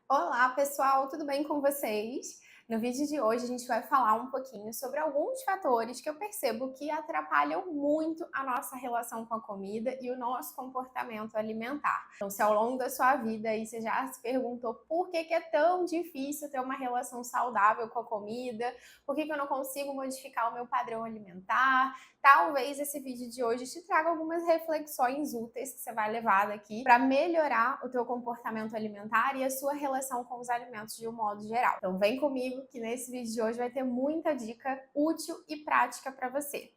Olá, pessoal, tudo bem com vocês? No vídeo de hoje a gente vai falar um pouquinho sobre alguns fatores que eu percebo que atrapalham muito a nossa relação com a comida e o nosso comportamento alimentar. Então, se ao longo da sua vida aí você já se perguntou por que é tão difícil ter uma relação saudável com a comida, por que eu não consigo modificar o meu padrão alimentar, talvez esse vídeo de hoje te traga algumas reflexões úteis que você vai levar daqui para melhorar o teu comportamento alimentar e a sua relação com os alimentos de um modo geral. Então vem comigo que nesse vídeo de hoje vai ter muita dica útil e prática para você.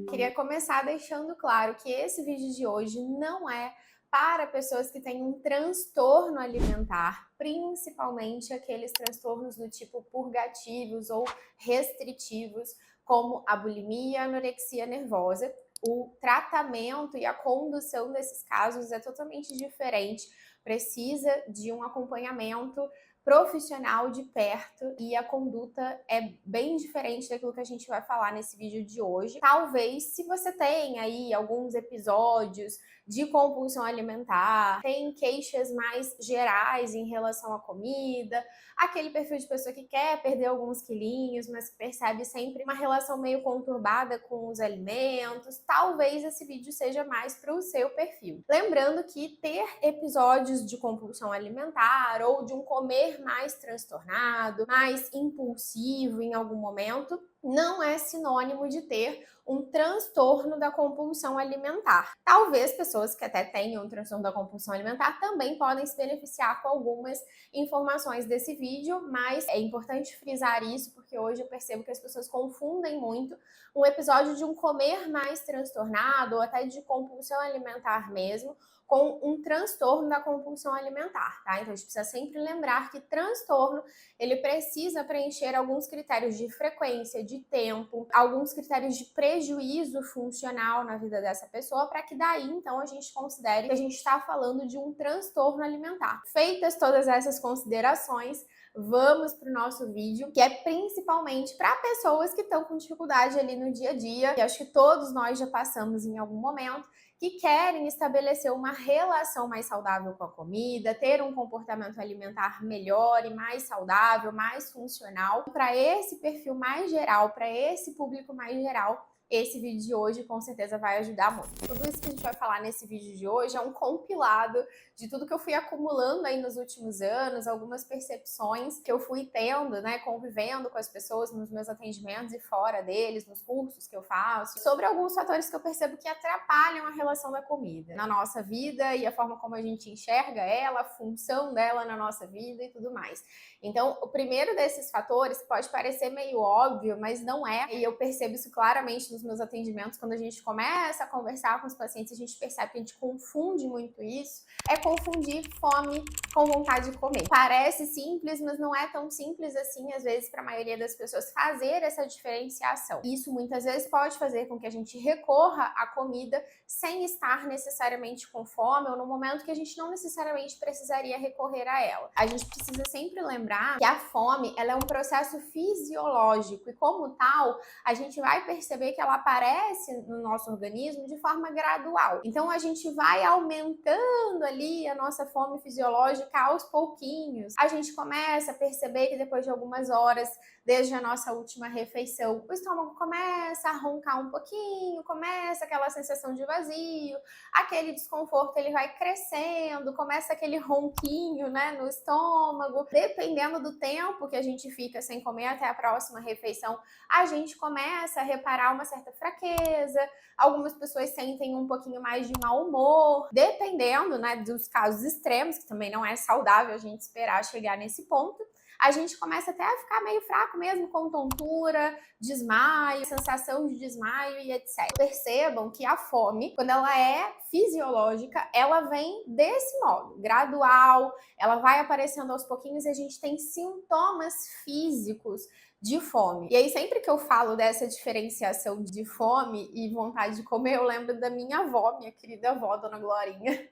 Queria começar deixando claro que esse vídeo de hoje não é para pessoas que têm um transtorno alimentar, principalmente aqueles transtornos do tipo purgativos ou restritivos, como a bulimia e a anorexia nervosa. O tratamento e a condução desses casos é totalmente diferente, precisa de um acompanhamento profissional de perto e a conduta é bem diferente daquilo que a gente vai falar nesse vídeo de hoje. Talvez, se você tem aí alguns episódios de compulsão alimentar, tem queixas mais gerais em relação à comida, aquele perfil de pessoa que quer perder alguns quilinhos, mas que percebe sempre uma relação meio conturbada com os alimentos, talvez esse vídeo seja mais para o seu perfil. Lembrando que ter episódios de compulsão alimentar ou de um comer mais transtornado, mais impulsivo em algum momento, não é sinônimo de ter um transtorno da compulsão alimentar. Talvez pessoas que até tenham um transtorno da compulsão alimentar também podem se beneficiar com algumas informações desse vídeo, mas é importante frisar isso porque hoje eu percebo que as pessoas confundem muito um episódio de um comer mais transtornado ou até de compulsão alimentar mesmo, com um transtorno da compulsão alimentar, tá? Então a gente precisa sempre lembrar que transtorno, ele precisa preencher alguns critérios de frequência, de tempo, alguns critérios de prejuízo funcional na vida dessa pessoa, para que daí, então, a gente considere que a gente está falando de um transtorno alimentar. Feitas todas essas considerações, vamos para o nosso vídeo, que é principalmente para pessoas que estão com dificuldade ali no dia a dia, e acho que todos nós já passamos em algum momento, que querem estabelecer uma relação mais saudável com a comida, ter um comportamento alimentar melhor e mais saudável, mais funcional. Para esse perfil mais geral, para esse público mais geral, esse vídeo de hoje com certeza vai ajudar muito. Tudo isso que a gente vai falar nesse vídeo de hoje é um compilado de tudo que eu fui acumulando aí nos últimos anos, algumas percepções que eu fui tendo, né, convivendo com as pessoas nos meus atendimentos e fora deles, nos cursos que eu faço, sobre alguns fatores que eu percebo que atrapalham a relação da comida na nossa vida e a forma como a gente enxerga ela, a função dela na nossa vida e tudo mais. Então, o primeiro desses fatores pode parecer meio óbvio, mas não é, e eu percebo isso claramente nos meus atendimentos, quando a gente começa a conversar com os pacientes, a gente percebe que a gente confunde muito isso, é confundir fome com vontade de comer. Parece simples, mas não é tão simples assim, às vezes, para a maioria das pessoas fazer essa diferenciação. Isso muitas vezes pode fazer com que a gente recorra à comida sem estar necessariamente com fome ou no momento que a gente não necessariamente precisaria recorrer a ela. A gente precisa sempre lembrar que a fome, ela é um processo fisiológico e como tal, a gente vai perceber que ela aparece no nosso organismo de forma gradual. Então a gente vai aumentando ali a nossa fome fisiológica aos pouquinhos. A gente começa a perceber que depois de algumas horas, desde a nossa última refeição, o estômago começa a roncar um pouquinho, começa aquela sensação de vazio, aquele desconforto ele vai crescendo, começa aquele ronquinho, né, no estômago. Dependendo do tempo que a gente fica sem comer até a próxima refeição, a gente começa a reparar uma certa fraqueza, algumas pessoas sentem um pouquinho mais de mau humor, dependendo, né, dos casos extremos, que também não é saudável a gente esperar chegar nesse ponto. A gente começa até a ficar meio fraco mesmo, com tontura, desmaio, sensação de desmaio e etc. Percebam que a fome, quando ela é fisiológica, ela vem desse modo, gradual, ela vai aparecendo aos pouquinhos e a gente tem sintomas físicos de fome. E aí, sempre que eu falo dessa diferenciação de fome e vontade de comer, eu lembro da minha avó, minha querida avó, Dona Glorinha.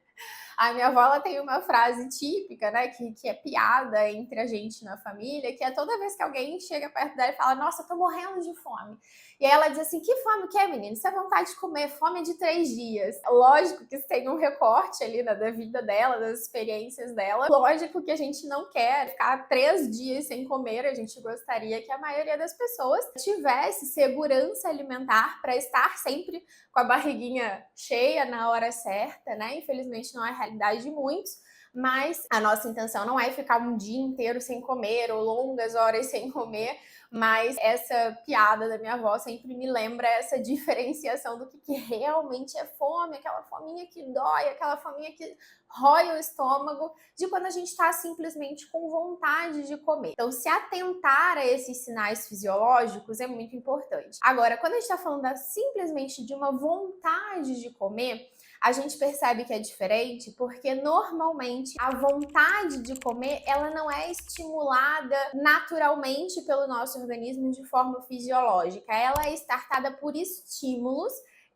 A minha avó, ela tem uma frase típica, né, que é piada entre a gente na família, que é toda vez que alguém chega perto dela e fala, nossa, eu tô morrendo de fome. E aí ela diz assim, que fome que é, menino? Isso é vontade de comer, fome é de 3 dias. Lógico que isso tem um recorte ali da vida dela, das experiências dela. Lógico que a gente não quer ficar 3 dias sem comer, a gente gostaria que a maioria das pessoas tivesse segurança alimentar para estar sempre com a barriguinha cheia na hora certa, né? Infelizmente não é a realidade de muitos, mas a nossa intenção não é ficar um dia inteiro sem comer ou longas horas sem comer, mas essa piada da minha avó sempre me lembra essa diferenciação do que realmente é fome, aquela fominha que dói, aquela fominha que rói o estômago, de quando a gente está simplesmente com vontade de comer. Então, se atentar a esses sinais fisiológicos é muito importante. Agora, quando a gente está falando simplesmente de uma vontade de comer, a gente percebe que é diferente porque normalmente a vontade de comer ela não é estimulada naturalmente pelo nosso organismo de forma fisiológica. Ela é startada por estímulos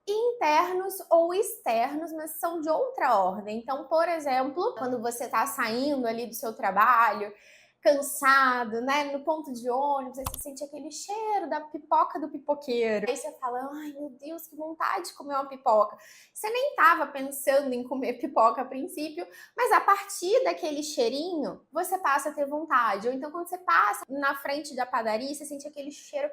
internos ou externos, mas são de outra ordem. Então, por exemplo, quando você está saindo ali do seu trabalho, cansado, né? No ponto de ônibus, aí você sente aquele cheiro da pipoca do pipoqueiro. Aí você fala, ai meu Deus, que vontade de comer uma pipoca. Você nem estava pensando em comer pipoca a princípio, mas a partir daquele cheirinho, você passa a ter vontade. Ou então quando você passa na frente da padaria, você sente aquele cheiro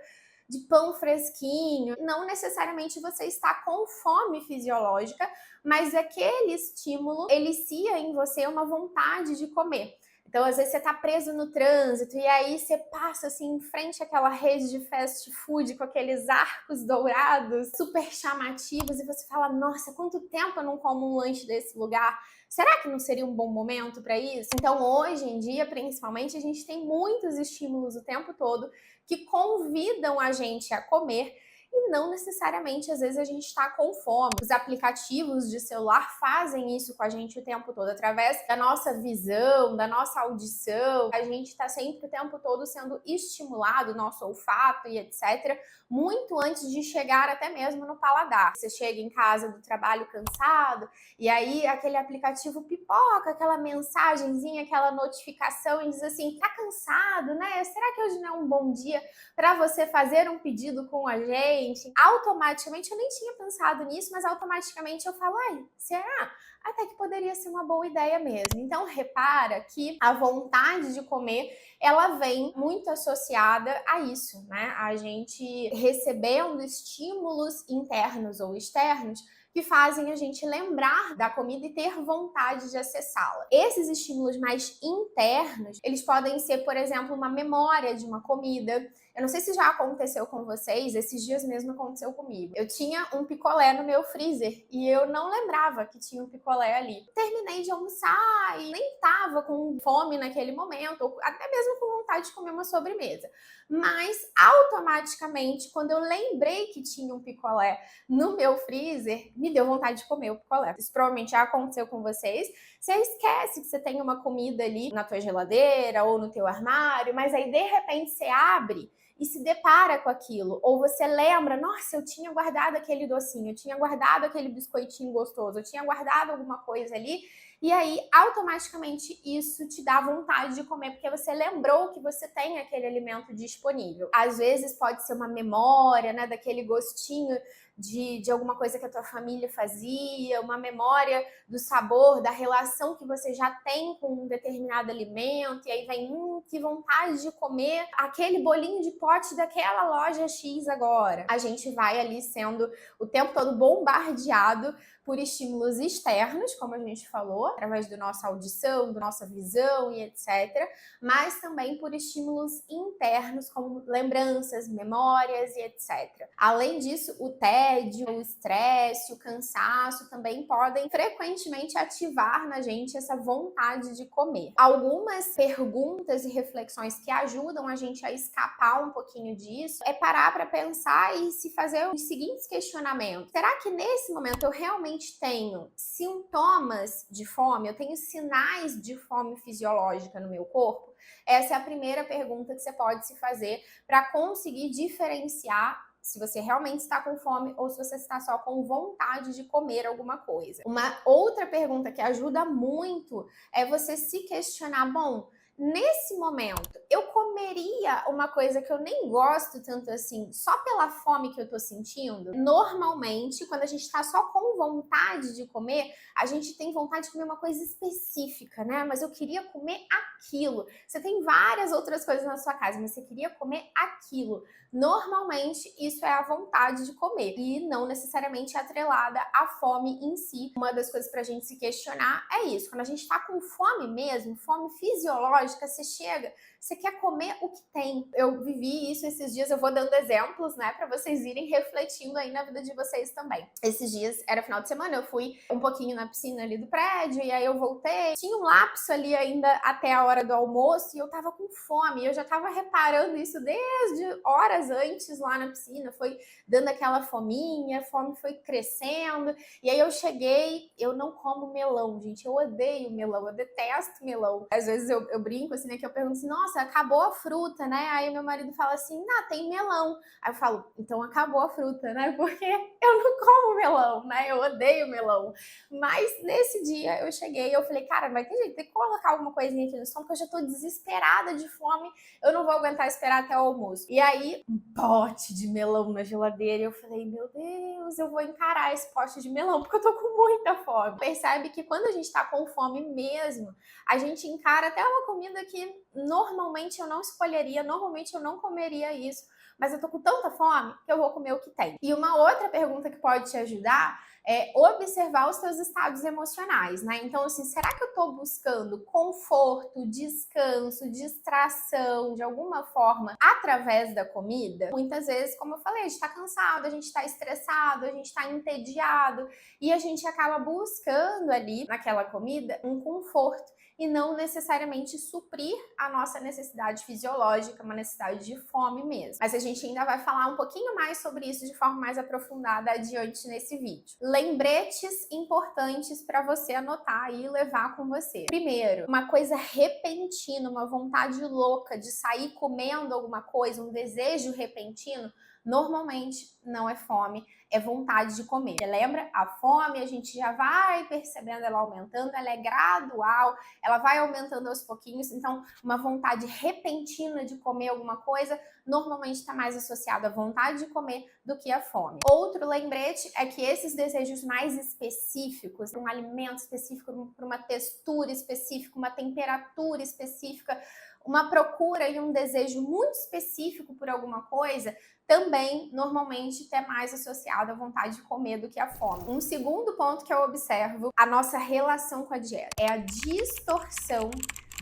de pão fresquinho. Não necessariamente você está com fome fisiológica, mas aquele estímulo elicia em você uma vontade de comer. Então, às vezes, você tá preso no trânsito e aí você passa assim em frente àquela rede de fast food com aqueles arcos dourados super chamativos e você fala, nossa, quanto tempo eu não como um lanche desse lugar? Será que não seria um bom momento para isso? Então, hoje em dia, principalmente, a gente tem muitos estímulos o tempo todo que convidam a gente a comer e não necessariamente, às vezes, a gente está com fome. Os aplicativos de celular fazem isso com a gente o tempo todo, através da nossa visão, da nossa audição. A gente está sempre o tempo todo sendo estimulado, nosso olfato e etc., muito antes de chegar até mesmo no paladar. Você chega em casa do trabalho cansado, e aí aquele aplicativo pipoca, aquela mensagenzinha, aquela notificação e diz assim, tá cansado, né? Será que hoje não é um bom dia para você fazer um pedido com a gente? Automaticamente, eu nem tinha pensado nisso, mas automaticamente eu falo, ai, será? Até que poderia ser uma boa ideia mesmo. Então, repara que a vontade de comer, ela vem muito associada a isso, né? A gente recebendo estímulos internos ou externos que fazem a gente lembrar da comida e ter vontade de acessá-la. Esses estímulos mais internos, eles podem ser, por exemplo, uma memória de uma comida. Eu não sei se já aconteceu com vocês, esses dias mesmo aconteceu comigo. Eu tinha um picolé no meu freezer e eu não lembrava que tinha um picolé ali. Terminei de almoçar e nem tava com fome naquele momento, ou até mesmo com vontade de comer uma sobremesa. Mas automaticamente, quando eu lembrei que tinha um picolé no meu freezer, me deu vontade de comer o picolé. Isso provavelmente já aconteceu com vocês. Você esquece que você tem uma comida ali na tua geladeira ou no teu armário, mas aí de repente você abre e se depara com aquilo. Ou você lembra, nossa, eu tinha guardado aquele docinho, eu tinha guardado aquele biscoitinho gostoso, eu tinha guardado alguma coisa ali. E aí, automaticamente, isso te dá vontade de comer, porque você lembrou que você tem aquele alimento disponível. Às vezes pode ser uma memória, né, daquele gostinho de alguma coisa que a tua família fazia, uma memória do sabor, da relação que você já tem com um determinado alimento, e aí vem, que vontade de comer aquele bolinho de pote daquela loja X agora. A gente vai ali sendo o tempo todo bombardeado por estímulos externos, como a gente falou, através da nossa audição, da nossa visão e etc., mas também por estímulos internos, como lembranças, memórias e etc. Além disso, o tédio, o estresse, o cansaço também podem frequentemente ativar na gente essa vontade de comer. Algumas perguntas e reflexões que ajudam a gente a escapar um pouquinho disso é parar para pensar e se fazer os seguintes questionamentos. Será que nesse momento eu realmente tenho sintomas de fome? Eu tenho sinais de fome fisiológica no meu corpo? Essa é a primeira pergunta que você pode se fazer para conseguir diferenciar se você realmente está com fome ou se você está só com vontade de comer alguma coisa. Uma outra pergunta que ajuda muito é você se questionar, bom, nesse momento, eu comeria uma coisa que eu nem gosto tanto assim, só pela fome que eu tô sentindo? Normalmente, quando a gente tá só com vontade de comer, a gente tem vontade de comer uma coisa específica, né? Mas eu queria comer aquilo. Você tem várias outras coisas na sua casa, mas você queria comer aquilo. Normalmente, isso é a vontade de comer e não necessariamente atrelada à fome em si. Uma das coisas pra gente se questionar é isso. Quando a gente tá com fome mesmo, fome fisiológica, você chega, você quer comer o que tem. Eu vivi isso esses dias, eu vou dando exemplos, né, pra vocês irem refletindo aí na vida de vocês também. Esses dias, era final de semana, eu fui um pouquinho na piscina ali do prédio, e aí eu voltei. Tinha um lapso ali ainda até a hora do almoço, e eu tava com fome. Eu já tava reparando isso desde horas antes lá na piscina, foi dando aquela fominha, a fome foi crescendo, e aí eu cheguei, eu não como melão, gente, eu odeio melão, eu detesto melão. Às vezes eu brinco assim, né, que eu pergunto assim, nossa, acabou a fruta, né? Aí meu marido fala assim, não, tem melão. Aí eu falo, então acabou a fruta, né? Porque eu não como melão, né? Eu odeio melão. Mas nesse dia eu cheguei e eu falei, cara, vai ter jeito, tem que colocar alguma coisinha aqui no estômago, porque eu já tô desesperada de fome, eu não vou aguentar esperar até o almoço. E aí, um pote de melão na geladeira, e eu falei, meu Deus, eu vou encarar esse pote de melão, porque eu tô com muita fome. Percebe que quando a gente tá com fome mesmo, a gente encara até uma comida que normalmente eu não escolheria, normalmente eu não comeria isso, mas eu tô com tanta fome que eu vou comer o que tem. E uma outra pergunta que pode te ajudar é observar os seus estados emocionais, né? Então, assim, será que eu tô buscando conforto, descanso, distração, de alguma forma, através da comida? Muitas vezes, como eu falei, a gente tá cansado, a gente tá estressado, a gente tá entediado, e a gente acaba buscando ali, naquela comida, um conforto e não necessariamente suprir a nossa necessidade fisiológica, uma necessidade de fome mesmo. Mas a gente ainda vai falar um pouquinho mais sobre isso de forma mais aprofundada adiante nesse vídeo. Lembretes importantes para você anotar e levar com você. Primeiro, uma coisa repentina, uma vontade louca de sair comendo alguma coisa, um desejo repentino, normalmente não é fome, é vontade de comer. Você lembra? A fome, a gente já vai percebendo ela aumentando, ela é gradual, ela vai aumentando aos pouquinhos, então uma vontade repentina de comer alguma coisa normalmente está mais associada à vontade de comer do que à fome. Outro lembrete é que esses desejos mais específicos, um alimento específico, para uma textura específica, uma temperatura específica, uma procura e um desejo muito específico por alguma coisa, também normalmente está mais associado à vontade de comer do que à fome. Um segundo ponto que eu observo, a nossa relação com a dieta, é a distorção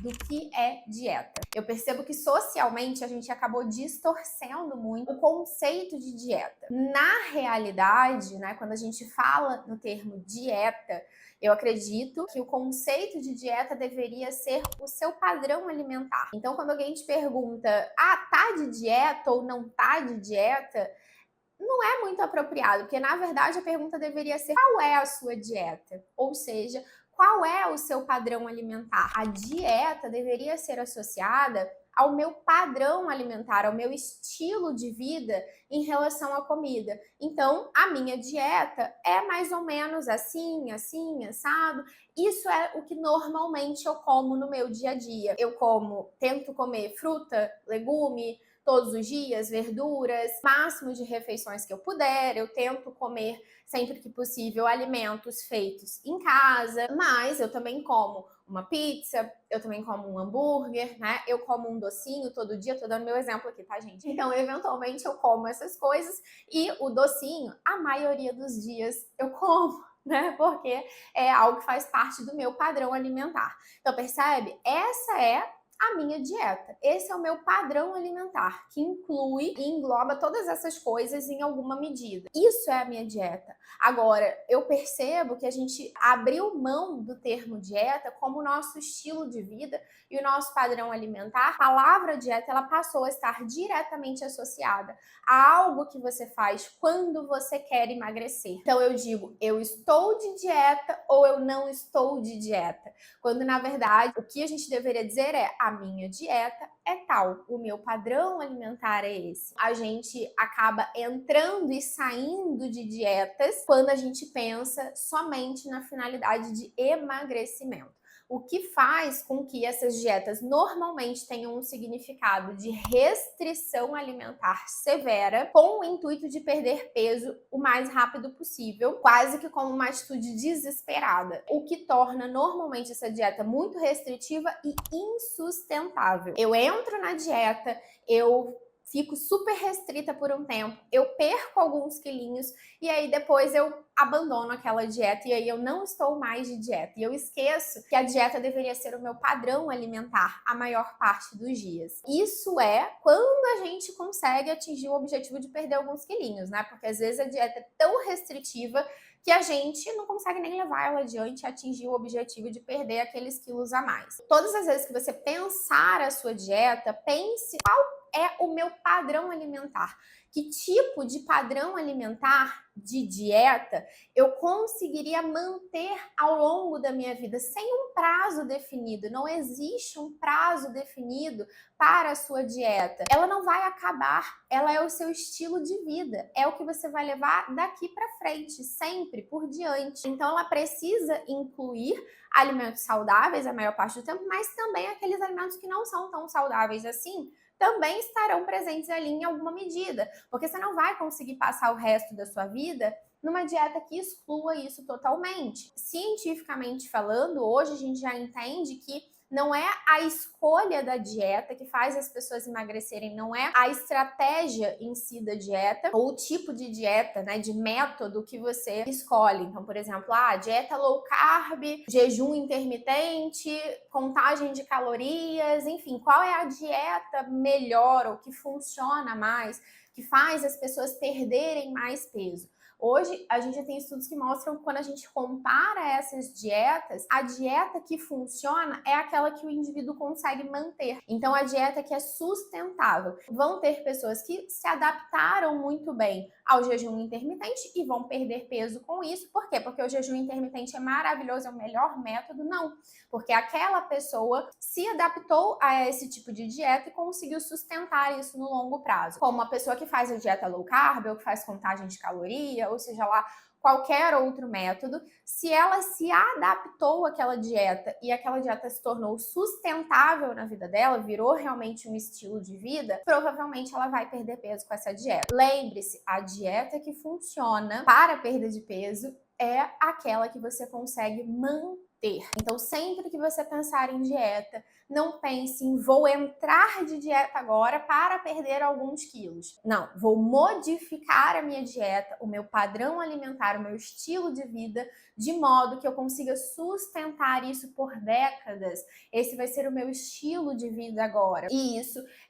do que é dieta. Eu percebo que socialmente a gente acabou distorcendo muito o conceito de dieta. Na realidade, né, quando a gente fala no termo dieta, eu acredito que o conceito de dieta deveria ser o seu padrão alimentar. Então, quando alguém te pergunta, tá de dieta ou não tá de dieta, não é muito apropriado, porque na verdade a pergunta deveria ser qual é a sua dieta? Ou seja, qual é o seu padrão alimentar? A dieta deveria ser associada ao meu padrão alimentar, ao meu estilo de vida em relação à comida. Então, a minha dieta é mais ou menos assim, assim, assado. Isso é o que normalmente eu como no meu dia a dia. Eu tento comer fruta, legume, todos os dias, verduras, máximo de refeições que eu puder, eu tento comer sempre que possível alimentos feitos em casa, mas eu também como uma pizza, eu também como um hambúrguer, né? Eu como um docinho todo dia, tô dando meu exemplo aqui, tá, gente? Então, eventualmente eu como essas coisas e o docinho, a maioria dos dias eu como, né? Porque é algo que faz parte do meu padrão alimentar. Então, percebe? Essa é a minha dieta. Esse é o meu padrão alimentar, que inclui e engloba todas essas coisas em alguma medida. Isso é a minha dieta. Agora, eu percebo que a gente abriu mão do termo dieta como nosso estilo de vida e o nosso padrão alimentar. A palavra dieta, ela passou a estar diretamente associada a algo que você faz quando você quer emagrecer. Então, eu digo, eu estou de dieta ou eu não estou de dieta. Quando, na verdade, o que a gente deveria dizer é, a minha dieta é tal, o meu padrão alimentar é esse. A gente acaba entrando e saindo de dietas quando a gente pensa somente na finalidade de emagrecimento. O que faz com que essas dietas normalmente tenham um significado de restrição alimentar severa, com o intuito de perder peso o mais rápido possível, quase que como uma atitude desesperada, o que torna normalmente essa dieta muito restritiva e insustentável. Eu entro na dieta, eu fico super restrita por um tempo, eu perco alguns quilinhos e aí depois eu abandono aquela dieta e aí eu não estou mais de dieta. E eu esqueço que a dieta deveria ser o meu padrão alimentar a maior parte dos dias. Isso é quando a gente consegue atingir o objetivo de perder alguns quilinhos, né? Porque às vezes a dieta é tão restritiva que a gente não consegue nem levar ela adiante e atingir o objetivo de perder aqueles quilos a mais. Todas as vezes que você pensar a sua dieta, pense é o meu padrão alimentar. Que tipo de padrão alimentar, de dieta, eu conseguiria manter ao longo da minha vida sem um prazo definido? Não existe um prazo definido para a sua dieta. Ela não vai acabar, ela é o seu estilo de vida, é o que você vai levar daqui para frente, sempre por diante. Então ela precisa incluir alimentos saudáveis a maior parte do tempo, mas também aqueles alimentos que não são tão saudáveis assim, também estarão presentes ali em alguma medida, porque você não vai conseguir passar o resto da sua vida numa dieta que exclua isso totalmente. Cientificamente falando, hoje a gente já entende que não é a escolha da dieta que faz as pessoas emagrecerem, não é a estratégia em si da dieta ou o tipo de dieta, né, de método que você escolhe. Então, por exemplo, dieta low carb, jejum intermitente, contagem de calorias, enfim, qual é a dieta melhor ou que funciona mais, que faz as pessoas perderem mais peso. Hoje, a gente já tem estudos que mostram que quando a gente compara essas dietas, a dieta que funciona é aquela que o indivíduo consegue manter. Então, a dieta que é sustentável. Vão ter pessoas que se adaptaram muito bem ao jejum intermitente e vão perder peso com isso. Por quê? Porque o jejum intermitente é maravilhoso, é o melhor método? Não. Porque aquela pessoa se adaptou a esse tipo de dieta e conseguiu sustentar isso no longo prazo. Como uma pessoa que faz a dieta low carb ou que faz contagem de caloria, ou seja lá, qualquer outro método, se ela se adaptou àquela dieta e aquela dieta se tornou sustentável na vida dela, virou realmente um estilo de vida, provavelmente ela vai perder peso com essa dieta. Lembre-se, a dieta que funciona para a perda de peso é aquela que você consegue manter. Então, sempre que você pensar em dieta, não pense em vou entrar de dieta agora para perder alguns quilos. Não, vou modificar a minha dieta, o meu padrão alimentar, o meu estilo de vida, de modo que eu consiga sustentar isso por décadas. Esse vai ser o meu estilo de vida agora. E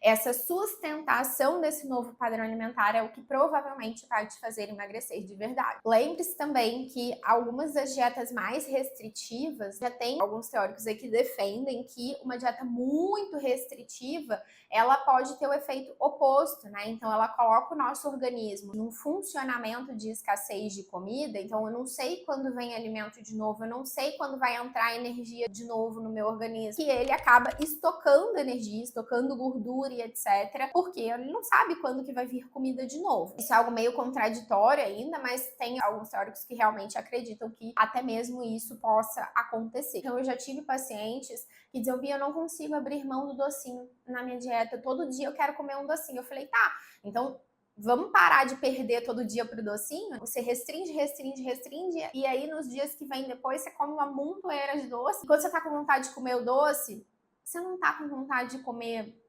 essa sustentação desse novo padrão alimentar é o que provavelmente vai te fazer emagrecer de verdade. Lembre-se também que algumas das dietas mais restritivas, já tem alguns teóricos aí que defendem que uma dieta muito restritiva, ela pode ter o efeito oposto, né? Então ela coloca o nosso organismo num funcionamento de escassez de comida, então eu não sei quando vem alimento de novo, eu não sei quando vai entrar energia de novo no meu organismo, que ele acaba estocando energia, estocando gordura e etc, porque ele não sabe quando que vai vir comida de novo. Isso é algo meio contraditório ainda, mas tem alguns teóricos que realmente acreditam que até mesmo isso possa acontecer. Então eu já tive pacientes que diziam: Bia, eu não consigo abrir mão do docinho na minha dieta, todo dia eu quero comer um docinho. Eu falei: tá, então vamos parar de perder todo dia pro docinho? Você restringe, e aí nos dias que vem depois você come uma montoeira de doce. E quando você tá com vontade de comer o doce, você não tá com vontade de comer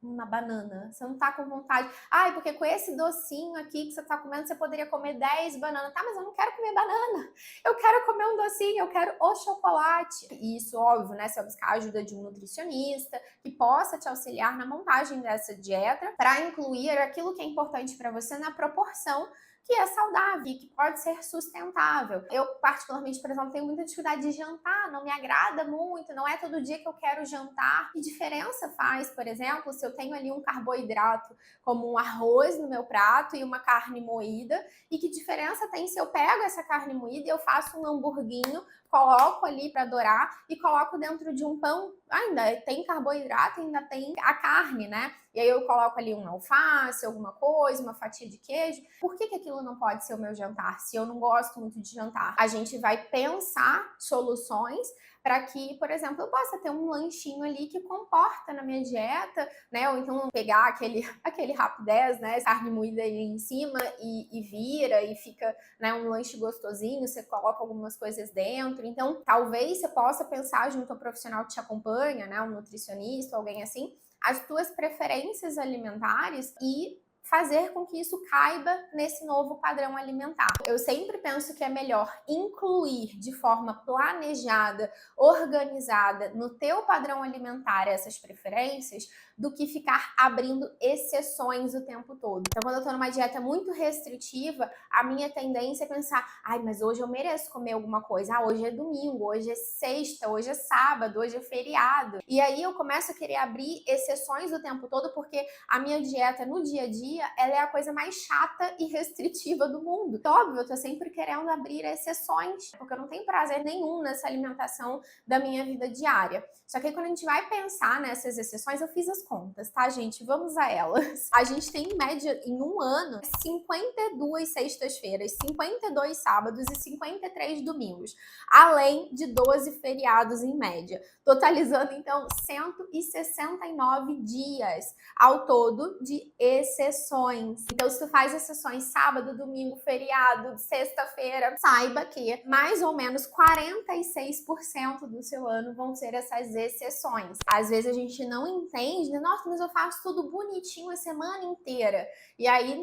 uma banana, você não tá com vontade, porque com esse docinho aqui que você tá comendo, você poderia comer 10 bananas. Tá, mas eu não quero comer banana, eu quero comer um docinho, eu quero o chocolate. E isso, óbvio, né, você vai buscar a ajuda de um nutricionista que possa te auxiliar na montagem dessa dieta para incluir aquilo que é importante para você na proporção que é saudável e que pode ser sustentável. Eu, particularmente, por exemplo, tenho muita dificuldade de jantar, não me agrada muito, não é todo dia que eu quero jantar. Que diferença faz, por exemplo, se eu tenho ali um carboidrato como um arroz no meu prato e uma carne moída, e que diferença tem se eu pego essa carne moída e eu faço um hamburguinho coloco ali para dourar e coloco dentro de um pão, ainda tem carboidrato, ainda tem a carne, né? E aí eu coloco ali um alface, alguma coisa, uma fatia de queijo. Por que aquilo não pode ser o meu jantar, se eu não gosto muito de jantar? A gente vai pensar soluções para que, por exemplo, eu possa ter um lanchinho ali que comporta na minha dieta, né? Ou então pegar aquele rapidez, né? Carne moída aí em cima e vira e fica, né, um lanche gostosinho, você coloca algumas coisas dentro. Então, talvez você possa pensar junto ao profissional que te acompanha, né? Um nutricionista, alguém assim, as tuas preferências alimentares e fazer com que isso caiba nesse novo padrão alimentar. Eu sempre penso que é melhor incluir de forma planejada, organizada no teu padrão alimentar essas preferências, do que ficar abrindo exceções o tempo todo. Então, quando eu tô numa dieta muito restritiva, a minha tendência é pensar, ai, mas hoje eu mereço comer alguma coisa. Ah, hoje é domingo, hoje é sexta, hoje é sábado, hoje é feriado. E aí eu começo a querer abrir exceções o tempo todo, porque a minha dieta no dia a dia, ela é a coisa mais chata e restritiva do mundo. Então, óbvio, eu tô sempre querendo abrir exceções, porque eu não tenho prazer nenhum nessa alimentação da minha vida diária. Só que aí, quando a gente vai pensar nessas exceções, eu fiz as contas, tá, gente? Vamos a elas. A gente tem, em média, em um ano, 52 sextas-feiras, 52 sábados e 53 domingos, além de 12 feriados em média, totalizando, então, 169 dias ao todo de exceções. Então, se tu faz exceções sábado, domingo, feriado, sexta-feira, saiba que mais ou menos 46% do seu ano vão ser essas exceções. Às vezes a gente não entende, né? Nossa, mas eu faço tudo bonitinho a semana inteira. E aí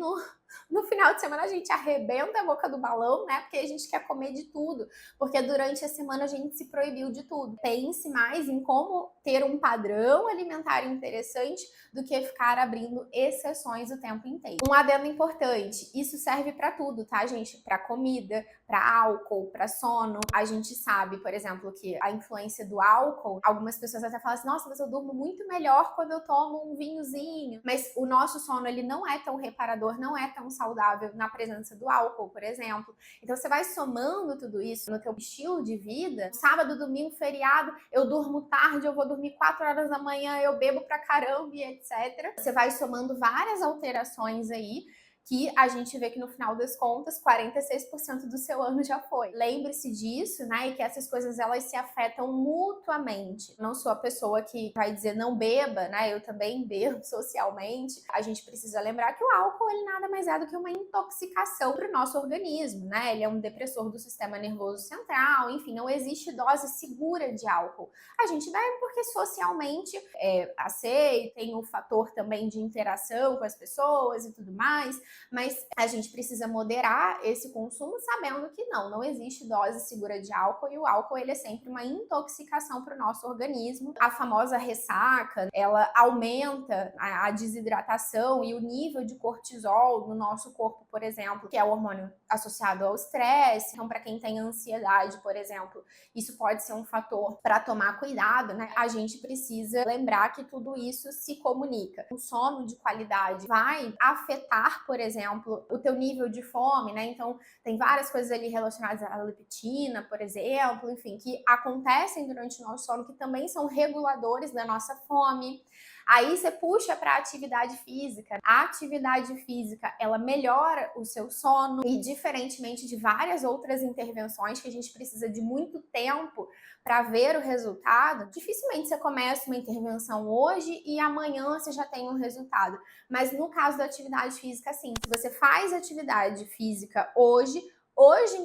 no final de semana a gente arrebenta a boca do balão, né? Porque a gente quer comer de tudo. Porque durante a semana a gente se proibiu de tudo. Pense mais em como ter um padrão alimentar interessante do que ficar abrindo exceções o tempo inteiro. Um adendo importante, isso serve para tudo, tá, gente? Para comida, para álcool, para sono. A gente sabe, por exemplo, que a influência do álcool, algumas pessoas até falam assim, nossa, mas eu durmo muito melhor quando eu tomo um vinhozinho. Mas o nosso sono, ele não é tão reparador, não é tão saudável na presença do álcool, por exemplo. Então você vai somando tudo isso no teu estilo de vida. Sábado, domingo, feriado, eu durmo tarde, eu vou dormir 4 horas da manhã, eu bebo pra caramba e etc. Você vai somando várias alterações aí, que a gente vê que no final das contas, 46% do seu ano já foi. Lembre-se disso, né? E que essas coisas, elas se afetam mutuamente. Não sou a pessoa que vai dizer não beba, né? Eu também bebo socialmente. A gente precisa lembrar que o álcool, ele nada mais é do que uma intoxicação para o nosso organismo, né? Ele é um depressor do sistema nervoso central, enfim, não existe dose segura de álcool. A gente bebe porque socialmente é aceito, tem o fator também de interação com as pessoas e tudo mais, mas a gente precisa moderar esse consumo sabendo que não existe dose segura de álcool, e o álcool, ele é sempre uma intoxicação para o nosso organismo. A famosa ressaca, ela aumenta a desidratação e o nível de cortisol no nosso corpo, por exemplo, que é o hormônio associado ao estresse. Então, para quem tem ansiedade, por exemplo, isso pode ser um fator para tomar cuidado, né? A gente precisa lembrar que tudo isso se comunica. O sono de qualidade vai afetar, por exemplo, o teu nível de fome, né? Então, tem várias coisas ali relacionadas à leptina, por exemplo, enfim, que acontecem durante o nosso sono, que também são reguladores da nossa fome. Aí você puxa para a atividade física. A atividade física, ela melhora o seu sono, e diferentemente de várias outras intervenções que a gente precisa de muito tempo para ver o resultado, dificilmente você começa uma intervenção hoje e amanhã você já tem um resultado. Mas no caso da atividade física, sim, se você faz atividade física hoje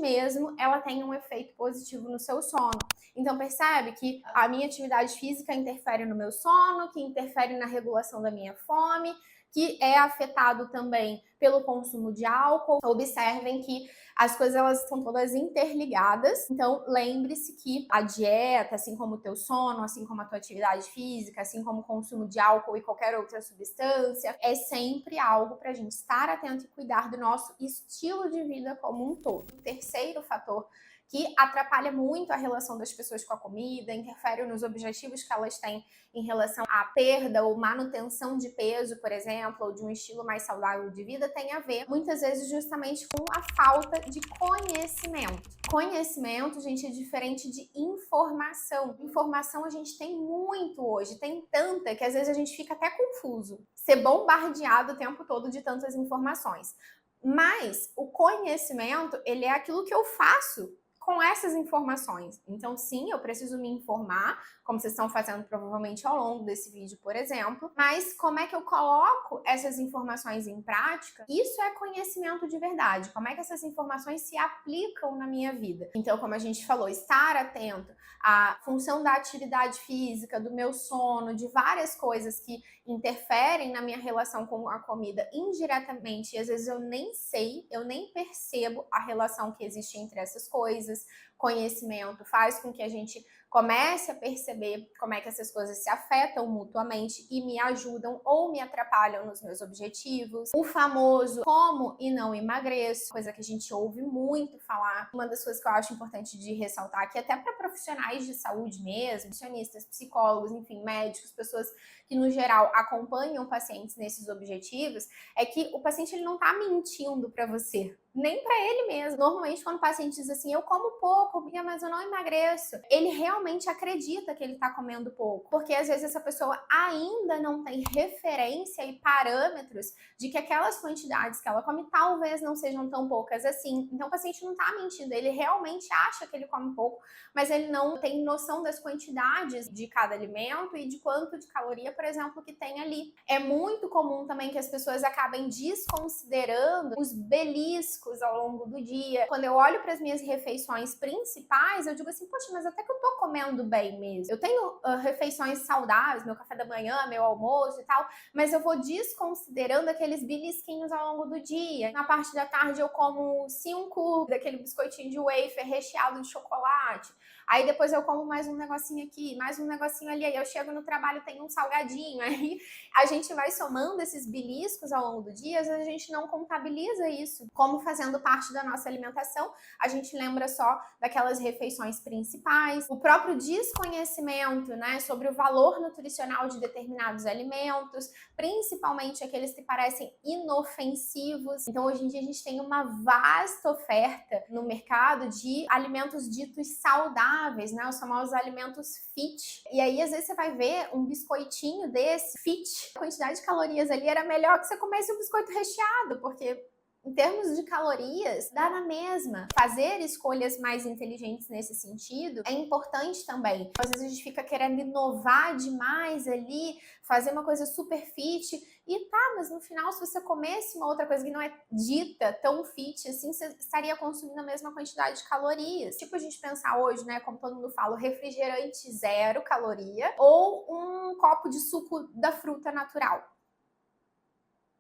mesmo, ela tem um efeito positivo no seu sono. Então percebe que a minha atividade física interfere no meu sono, que interfere na regulação da minha fome, que é afetado também pelo consumo de álcool. Observem que as coisas, elas estão todas interligadas. Então lembre-se que a dieta, assim como o teu sono, assim como a tua atividade física, assim como o consumo de álcool e qualquer outra substância, é sempre algo para a gente estar atento e cuidar do nosso estilo de vida como um todo. O terceiro fator que atrapalha muito a relação das pessoas com a comida, interfere nos objetivos que elas têm em relação à perda ou manutenção de peso, por exemplo, ou de um estilo mais saudável de vida, tem a ver muitas vezes justamente com a falta de conhecimento. Conhecimento, gente, é diferente de informação. Informação a gente tem muito hoje, tem tanta que às vezes a gente fica até confuso. Ser bombardeado o tempo todo de tantas informações. Mas o conhecimento, ele é aquilo que eu faço com essas informações. Então, sim, eu preciso me informar, como vocês estão fazendo provavelmente ao longo desse vídeo, por exemplo, mas como é que eu coloco essas informações em prática? Isso é conhecimento de verdade. Como é que essas informações se aplicam na minha vida? Então, como a gente falou, estar atento à função da atividade física, do meu sono, de várias coisas que interferem na minha relação com a comida indiretamente, e às vezes eu nem sei, eu nem percebo a relação que existe entre essas coisas. Conhecimento faz com que a gente comece a perceber como é que essas coisas se afetam mutuamente e me ajudam ou me atrapalham nos meus objetivos. O famoso como e não emagreço, coisa que a gente ouve muito falar. Uma das coisas que eu acho importante de ressaltar aqui, até para profissionais de saúde mesmo, nutricionistas, psicólogos, enfim, médicos, pessoas que no geral acompanham pacientes nesses objetivos, é que o paciente ele não está mentindo para você, nem para ele mesmo. Normalmente, quando o paciente diz assim, eu como pouco, mas eu não emagreço, ele realmente acredita que ele está comendo pouco, porque às vezes essa pessoa ainda não tem referência e parâmetros de que aquelas quantidades que ela come talvez não sejam tão poucas assim. Então, o paciente não está mentindo, ele realmente acha que ele come pouco, mas ele não tem noção das quantidades de cada alimento e de quanto de caloria, por exemplo, que tem ali. É muito comum também que as pessoas acabem desconsiderando os beliscos ao longo do dia. Quando eu olho para as minhas refeições principais, eu digo assim, poxa, mas até que eu tô comendo bem mesmo. Eu tenho refeições saudáveis, meu café da manhã, meu almoço e tal, mas eu vou desconsiderando aqueles belisquinhos ao longo do dia. Na parte da tarde eu como 5 daquele biscoitinho de wafer recheado de chocolate. Aí depois eu como mais um negocinho aqui, mais um negocinho ali. Aí eu chego no trabalho, tem um salgadinho. Aí a gente vai somando esses beliscos ao longo do dia, às vezes a gente não contabiliza isso como fazendo parte da nossa alimentação. A gente lembra só daquelas refeições principais. O próprio desconhecimento, né, sobre o valor nutricional de determinados alimentos, principalmente aqueles que parecem inofensivos. Então, hoje em dia, a gente tem uma vasta oferta no mercado de alimentos ditos saudáveis, né? Os famosos alimentos fit. E aí, às vezes, você vai ver um biscoitinho desse fit, a quantidade de calorias ali era melhor que você comesse um biscoito recheado, porque em termos de calorias, dá na mesma. Fazer escolhas mais inteligentes nesse sentido é importante também. Às vezes a gente fica querendo inovar demais ali, fazer uma coisa super fit, e tá, mas no final, se você comesse uma outra coisa que não é dita tão fit assim, você estaria consumindo a mesma quantidade de calorias. Tipo a gente pensar hoje, né, como todo mundo fala, refrigerante 0 caloria ou um copo de suco da fruta natural.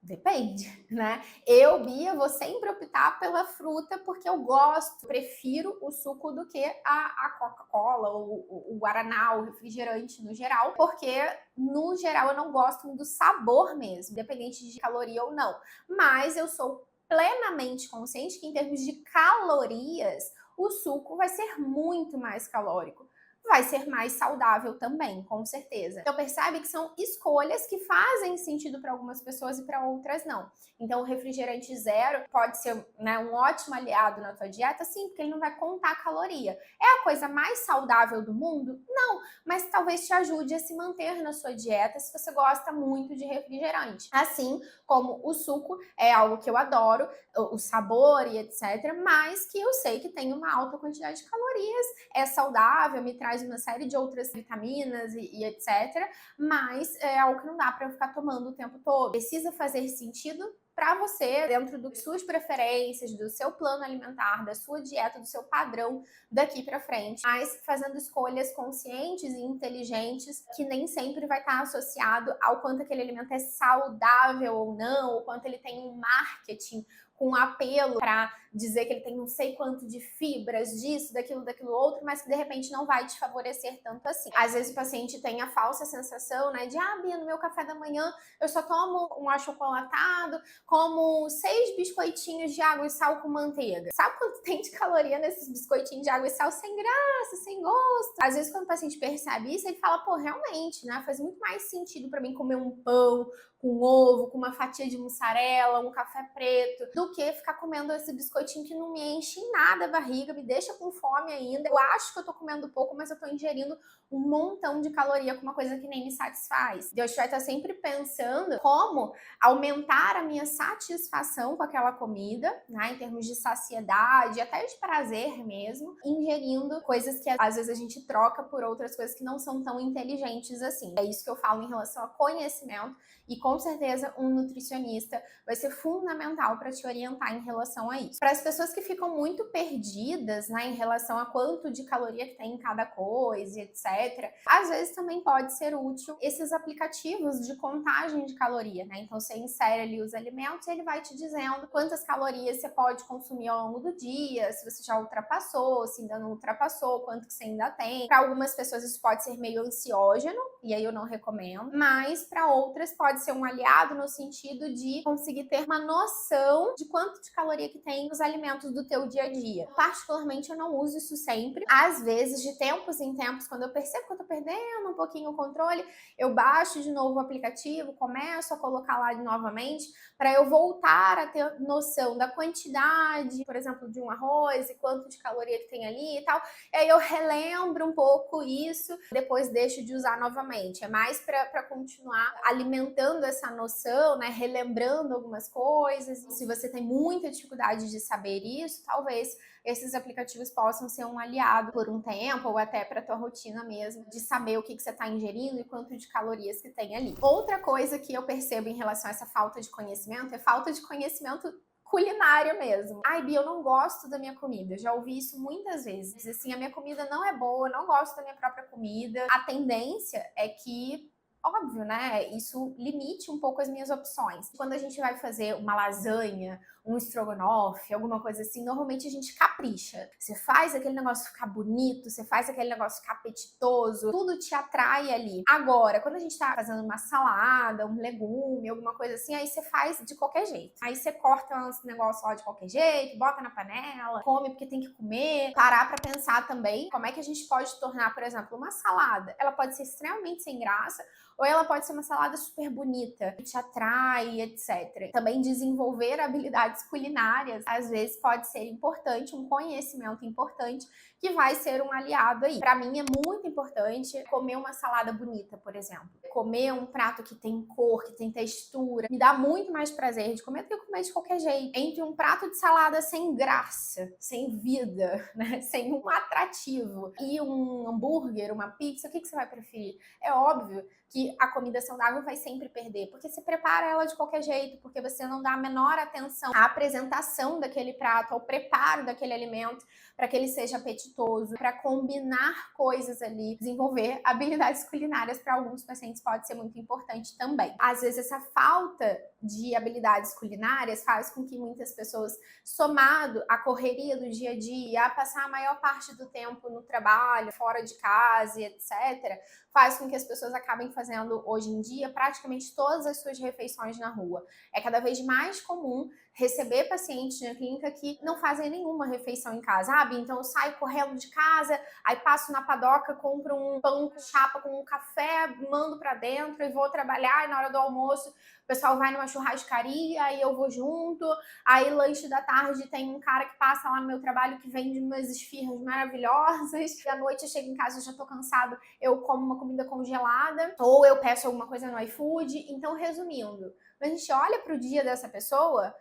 Depende, né? Eu, Bia, vou sempre optar pela fruta porque eu gosto, prefiro o suco do que a Coca-Cola, o Guaraná, o refrigerante no geral, porque no geral eu não gosto do sabor mesmo, independente de caloria ou não. Mas eu sou plenamente consciente que em termos de calorias, o suco vai ser muito mais calórico. Vai ser mais saudável também, com certeza. Então percebe que são escolhas que fazem sentido para algumas pessoas e para outras não. Então o refrigerante 0 pode ser, né, um ótimo aliado na tua dieta, sim, porque ele não vai contar caloria. É a coisa mais saudável do mundo? Não, mas talvez te ajude a se manter na sua dieta se você gosta muito de refrigerante. Assim como o suco é algo que eu adoro, o sabor e etc, mas que eu sei que tem uma alta quantidade de calorias, é saudável, me traz uma série de outras vitaminas e etc, mas é algo que não dá para eu ficar tomando o tempo todo. Precisa fazer sentido para você, dentro das suas preferências, do seu plano alimentar, da sua dieta, do seu padrão daqui para frente, mas fazendo escolhas conscientes e inteligentes, que nem sempre vai estar associado ao quanto aquele alimento é saudável ou não, ou quanto ele tem um marketing com apelo para dizer que ele tem não sei quanto de fibras, disso, daquilo outro, mas que de repente não vai te favorecer tanto assim. Às vezes o paciente tem a falsa sensação, né, de Bia, no meu café da manhã eu só tomo um achocolatado, como 6 biscoitinhos de água e sal com manteiga. Sabe quanto tem de caloria nesses biscoitinhos de água e sal? Sem graça, sem gosto. Às vezes quando o paciente percebe isso, ele fala, pô, realmente, né, faz muito mais sentido para mim comer um pão com ovo, com uma fatia de mussarela, um café preto, do que ficar comendo esse biscoitinho que não me enche em nada a barriga, me deixa com fome ainda. Eu acho que eu tô comendo pouco, mas eu tô ingerindo um montão de caloria com uma coisa que nem me satisfaz. Deus vai estar sempre pensando como aumentar a minha satisfação com aquela comida, né, em termos de saciedade, até de prazer mesmo, ingerindo coisas que às vezes a gente troca por outras coisas que não são tão inteligentes assim. É isso que eu falo em relação a conhecimento, e com certeza um nutricionista vai ser fundamental para te orientar em relação a isso. Para as pessoas que ficam muito perdidas, né, em relação a quanto de caloria que tem em cada coisa, etc., às vezes também pode ser útil esses aplicativos de contagem de caloria, né? Então você insere ali os alimentos e ele vai te dizendo quantas calorias você pode consumir ao longo do dia, se você já ultrapassou, se ainda não ultrapassou, quanto que você ainda tem. Para algumas pessoas isso pode ser meio ansiógeno, e aí eu não recomendo, mas para outras pode ser um aliado no sentido de conseguir ter uma noção de quanto de caloria que tem nos alimentos do teu dia a dia. Particularmente eu não uso isso sempre. Às vezes, de tempos em tempos, quando eu percebo que eu tô perdendo um pouquinho o controle, eu baixo de novo o aplicativo, começo a colocar lá novamente, para eu voltar a ter noção da quantidade, por exemplo, de um arroz e quanto de caloria que tem ali e tal. E aí eu relembro um pouco isso, depois deixo de usar novamente. É mais para continuar alimentando essa noção, né? Relembrando algumas coisas. Se você tem muita dificuldade de saber isso, talvez esses aplicativos possam ser um aliado por um tempo, ou até para a tua rotina mesmo, de saber o que você está ingerindo e quanto de calorias que tem ali. Outra coisa que eu percebo em relação a essa falta de conhecimento é falta de conhecimento culinária mesmo. Ai, Bia, eu não gosto da minha comida. Já ouvi isso muitas vezes. Diz assim, a minha comida não é boa, eu não gosto da minha própria comida. A tendência é que, óbvio, né, isso limite um pouco as minhas opções. Quando a gente vai fazer uma lasanha, um estrogonofe, alguma coisa assim, normalmente a gente capricha. Você faz aquele negócio ficar bonito, você faz aquele negócio ficar apetitoso, tudo te atrai ali. Agora, quando a gente tá fazendo uma salada, um legume, alguma coisa assim, aí você faz de qualquer jeito. Aí você corta esse negócio lá de qualquer jeito, bota na panela, come porque tem que comer. Parar pra pensar também como é que a gente pode tornar, por exemplo, uma salada. Ela pode ser extremamente sem graça, ou ela pode ser uma salada super bonita, que te atrai, etc. Também desenvolver habilidades culinárias, às vezes pode ser importante, um conhecimento importante, que vai ser um aliado aí. Para mim é muito importante comer uma salada bonita, por exemplo. Comer um prato que tem cor, que tem textura, me dá muito mais prazer de comer do que comer de qualquer jeito. Entre um prato de salada sem graça, sem vida, né? Sem um atrativo, e um hambúrguer, uma pizza, o que você vai preferir? É óbvio que a comida saudável vai sempre perder, porque você prepara ela de qualquer jeito, porque você não dá a menor atenção à apresentação daquele prato, ao preparo daquele alimento, para que ele seja apetitoso, para combinar coisas ali, desenvolver habilidades culinárias para alguns pacientes pode ser muito importante também. Às vezes essa falta de habilidades culinárias faz com que muitas pessoas, somado à correria do dia a dia, a passar a maior parte do tempo no trabalho, fora de casa e etc., faz com que as pessoas acabem fazendo, hoje em dia, praticamente todas as suas refeições na rua. É cada vez mais comum receber pacientes na clínica que não fazem nenhuma refeição em casa. Então eu saio correndo de casa, aí passo na padoca, compro um pão com chapa com um café, mando pra dentro e vou trabalhar, e na hora do almoço o pessoal vai numa churrascaria, aí eu vou junto, aí lanche da tarde tem um cara que passa lá no meu trabalho que vende umas esfirras maravilhosas, e à noite eu chego em casa, eu já tô cansado, eu como uma comida congelada, ou eu peço alguma coisa no iFood. Então, resumindo, quando a gente olha pro dia dessa pessoa,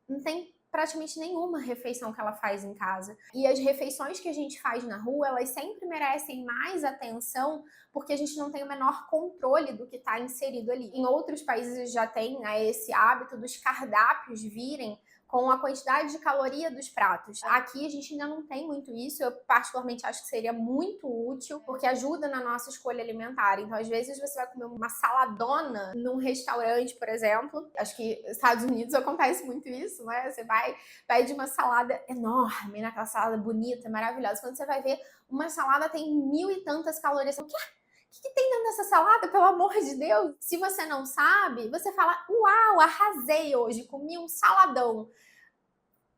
não tem praticamente nenhuma refeição que ela faz em casa. E as refeições que a gente faz na rua, elas sempre merecem mais atenção, porque a gente não tem o menor controle do que está inserido ali. Em outros países já tem, né, esse hábito dos cardápios virem com a quantidade de caloria dos pratos. Aqui a gente ainda não tem muito isso, eu particularmente acho que seria muito útil, porque ajuda na nossa escolha alimentar. Então, às vezes você vai comer uma saladona num restaurante, por exemplo. Acho que nos Estados Unidos acontece muito isso, né? Você vai, pede uma salada enorme, né? Aquela salada bonita, maravilhosa. Quando você vai ver, uma salada tem 1000 e tantas calorias. O que tem dentro dessa salada, pelo amor de Deus? Se você não sabe, você fala, uau, arrasei hoje, comi um saladão.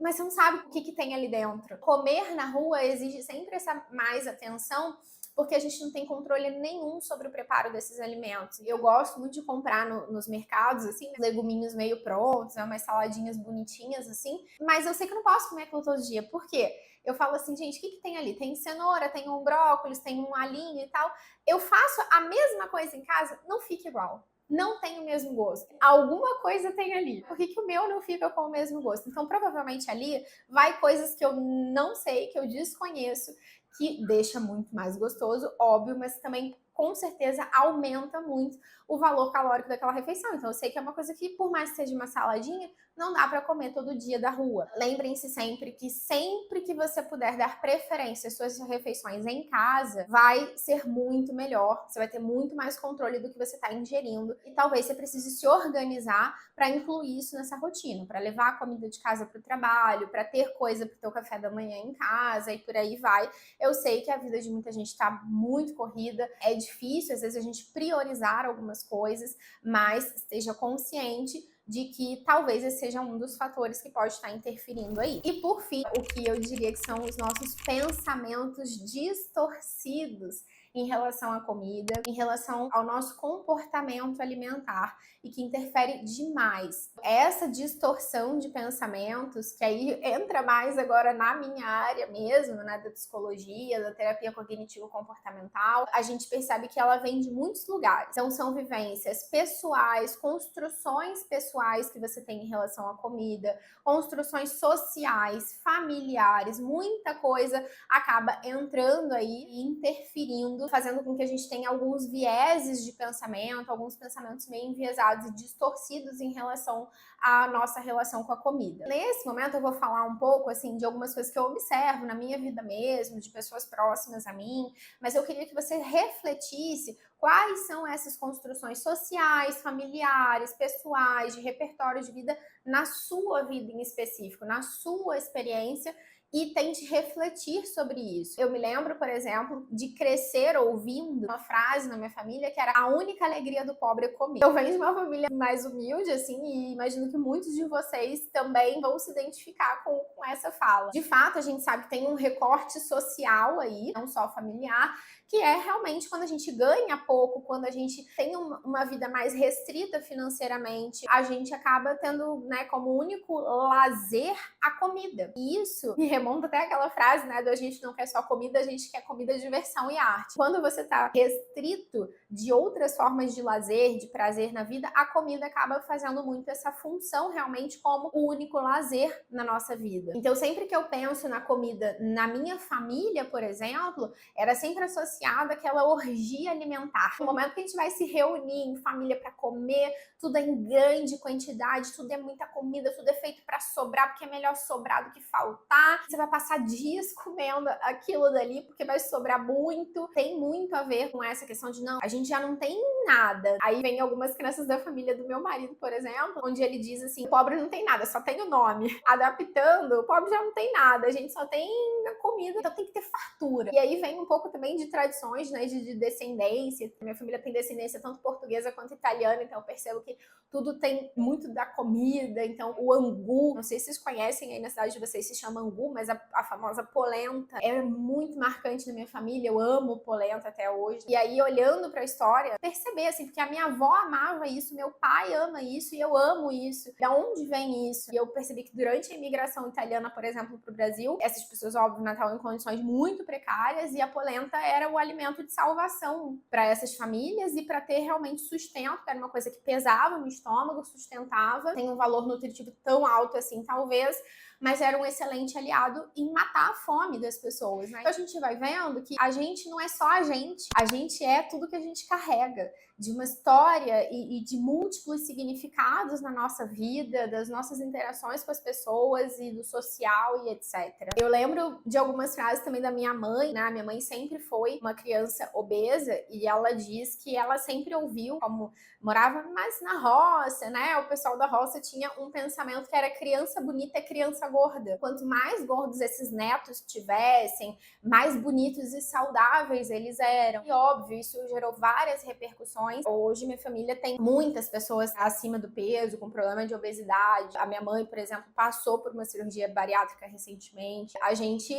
Mas você não sabe o que tem ali dentro. Comer na rua exige sempre essa mais atenção, porque a gente não tem controle nenhum sobre o preparo desses alimentos. Eu gosto muito de comprar nos mercados, assim, leguminhos meio prontos, né, umas saladinhas bonitinhas, assim, mas eu sei que eu não posso comer aquilo todo dia. Por quê? Eu falo assim, gente, o que tem ali? Tem cenoura, tem um brócolis, tem um alhinho e tal. Eu faço a mesma coisa em casa, não fica igual. Não tem o mesmo gosto. Alguma coisa tem ali. Por que o meu não fica com o mesmo gosto? Então, provavelmente ali vai coisas que eu não sei, que eu desconheço, que deixa muito mais gostoso, óbvio, mas também com certeza aumenta muito o valor calórico daquela refeição. Então eu sei que é uma coisa que, por mais que seja uma saladinha, não dá para comer todo dia da rua. Lembrem-se sempre que você puder dar preferência às suas refeições em casa, vai ser muito melhor. Você vai ter muito mais controle do que você está ingerindo e talvez você precise se organizar para incluir isso nessa rotina, para levar a comida de casa para o trabalho, para ter coisa para o teu café da manhã em casa e por aí vai. Eu sei que a vida de muita gente está muito corrida, é difícil às vezes a gente priorizar algumas coisas, mas esteja consciente de que talvez esse seja um dos fatores que pode estar interferindo aí. E por fim, o que eu diria que são os nossos pensamentos distorcidos em relação à comida, em relação ao nosso comportamento alimentar e que interfere demais. Essa distorção de pensamentos, que aí entra mais agora na minha área mesmo, né, da psicologia, da terapia cognitivo-comportamental, a gente percebe que ela vem de muitos lugares. Então são vivências pessoais, construções pessoais que você tem em relação à comida, construções sociais, familiares, muita coisa acaba entrando aí e interferindo, fazendo com que a gente tenha alguns vieses de pensamento, alguns pensamentos meio enviesados e distorcidos em relação à nossa relação com a comida. Nesse momento eu vou falar um pouco assim de algumas coisas que eu observo na minha vida mesmo, de pessoas próximas a mim, mas eu queria que você refletisse quais são essas construções sociais, familiares, pessoais, de repertório de vida na sua vida em específico, na sua experiência, e tente refletir sobre isso. Eu me lembro, por exemplo, de crescer ouvindo uma frase na minha família que era: a única alegria do pobre é comer. Eu venho de uma família mais humilde, assim, e imagino que muitos de vocês também vão se identificar com essa fala. De fato, a gente sabe que tem um recorte social aí, não só familiar, que é realmente quando a gente ganha pouco, quando a gente tem uma vida mais restrita financeiramente, a gente acaba tendo, né, como único lazer a comida. E isso me remonta até aquela frase, né, do a gente não quer só comida, a gente quer comida, diversão e arte. Quando você tá restrito de outras formas de lazer, de prazer na vida, a comida acaba fazendo muito essa função realmente como o único lazer na nossa vida. Então, sempre que eu penso na comida na minha família, por exemplo, era sempre associada àquela orgia alimentar. No momento que a gente vai se reunir em família para comer, tudo é em grande quantidade, tudo é muita comida, tudo é feito para sobrar, porque é melhor sobrar do que faltar. Você vai passar dias comendo aquilo dali, porque vai sobrar muito. Tem muito a ver com essa questão de não, a gente já não tem nada. Aí vem algumas crianças da família do meu marido, por exemplo, onde ele diz assim: o pobre não tem nada, só tem o nome. Adaptando, o pobre já não tem nada, a gente só tem a comida, então tem que ter fartura. E aí vem um pouco também de tradições, né, de descendência. Minha família tem descendência tanto portuguesa quanto italiana, então eu percebo que tudo tem muito da comida. Então o angu, não sei se vocês conhecem, aí na cidade de vocês se chama angu, mas a famosa polenta é muito marcante na minha família. Eu amo polenta até hoje. E aí, olhando para a história, perceber assim, porque a minha avó amava isso, meu pai ama isso e eu amo isso. Da onde vem isso? E eu percebi que durante a imigração italiana, por exemplo, para o Brasil, essas pessoas, óbvio, estavam em condições muito precárias e a polenta era o alimento de salvação para essas famílias e para ter realmente sustento, que era uma coisa que pesava no estômago, sustentava, tem um valor nutritivo tão alto assim, talvez, mas era um excelente aliado em matar a fome das pessoas, né? Então a gente vai vendo que a gente não é só a gente é tudo que a gente carrega, de uma história e de múltiplos significados na nossa vida, das nossas interações com as pessoas e do social e etc. Eu lembro de algumas frases também da minha mãe, né? A minha mãe sempre foi uma criança obesa e ela diz que ela sempre ouviu, como morava mais na roça, né? O pessoal da roça tinha um pensamento que era criança bonita é criança gorda. Quanto mais gordos esses netos tivessem, mais bonitos e saudáveis eles eram. E óbvio, isso gerou várias repercussões. Hoje minha família tem muitas pessoas acima do peso, com problema de obesidade. A minha mãe, por exemplo, passou por uma cirurgia bariátrica recentemente. A gente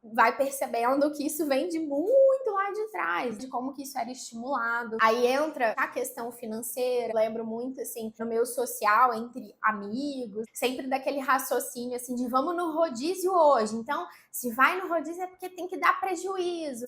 vai percebendo que isso vem de muito lá de trás, de como que isso era estimulado. Aí entra a questão financeira. Eu lembro muito, assim, no meu social, entre amigos, sempre daquele raciocínio, assim, de vamos no rodízio hoje. Então, se vai no rodízio é porque tem que dar prejuízo.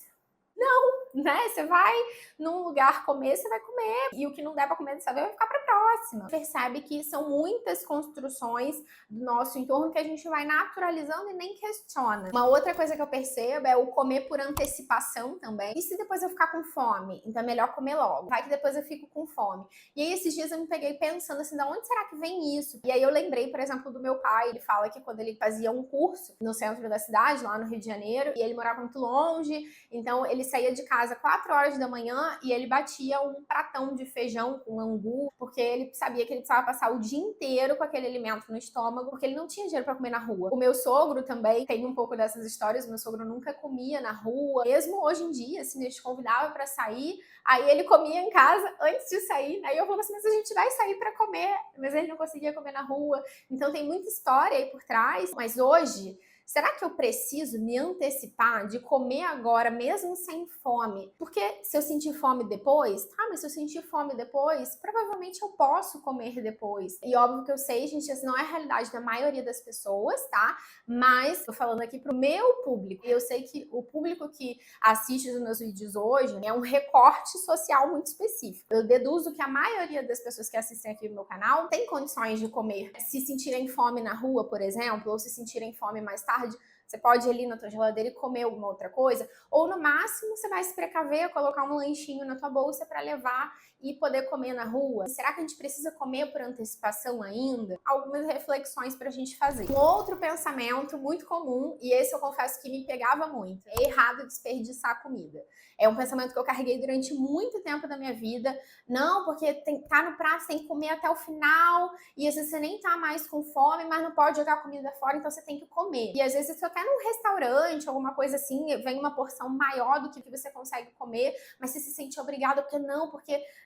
Não, né? Você vai num lugar comer, você vai comer. E o que não der pra comer dessa vez vai ficar pra próxima. Percebe que são muitas construções do nosso entorno que a gente vai naturalizando e nem questiona. Uma outra coisa que eu percebo é o comer por antecipação também. E se depois eu ficar com fome? Então é melhor comer logo. Vai que depois eu fico com fome. E aí esses dias eu me peguei pensando assim, da onde será que vem isso? E aí eu lembrei, por exemplo, do meu pai. Ele fala que quando ele fazia um curso no centro da cidade, lá no Rio de Janeiro, e ele morava muito longe, então ele saía de casa 4 horas da manhã e ele batia um pratão de feijão com angu, porque ele sabia que ele precisava passar o dia inteiro com aquele alimento no estômago, porque ele não tinha dinheiro para comer na rua. O meu sogro também tem um pouco dessas histórias. O meu sogro nunca comia na rua, mesmo hoje em dia, assim, ele te convidava para sair, aí ele comia em casa antes de sair. Aí eu falava assim, mas a gente vai sair para comer, mas ele não conseguia comer na rua. Então tem muita história aí por trás, mas hoje, será que eu preciso me antecipar de comer agora, mesmo sem fome? Porque se eu sentir fome depois, mas se eu sentir fome depois, provavelmente eu posso comer depois. E óbvio que eu sei, gente, essa não é a realidade da maioria das pessoas, tá? Mas tô falando aqui pro meu público. E eu sei que o público que assiste os meus vídeos hoje é um recorte social muito específico. Eu deduzo que a maioria das pessoas que assistem aqui no meu canal tem condições de comer. Se sentirem fome na rua, por exemplo, ou se sentirem fome mais tarde, você pode ir ali na tua geladeira e comer alguma outra coisa, ou no máximo você vai se precaver, colocar um lanchinho na tua bolsa para levar e poder comer na rua. Será que a gente precisa comer por antecipação ainda? Algumas reflexões para a gente fazer. Um outro pensamento muito comum, e esse eu confesso que me pegava muito, é errado desperdiçar comida. É um pensamento que eu carreguei durante muito tempo da minha vida. Não, porque tá no prato, você tem que comer até o final, e às vezes você nem tá mais com fome, mas não pode jogar comida fora, então você tem que comer. E às vezes você até num restaurante, alguma coisa assim, vem uma porção maior do que você consegue comer, mas você se sente obrigada, porque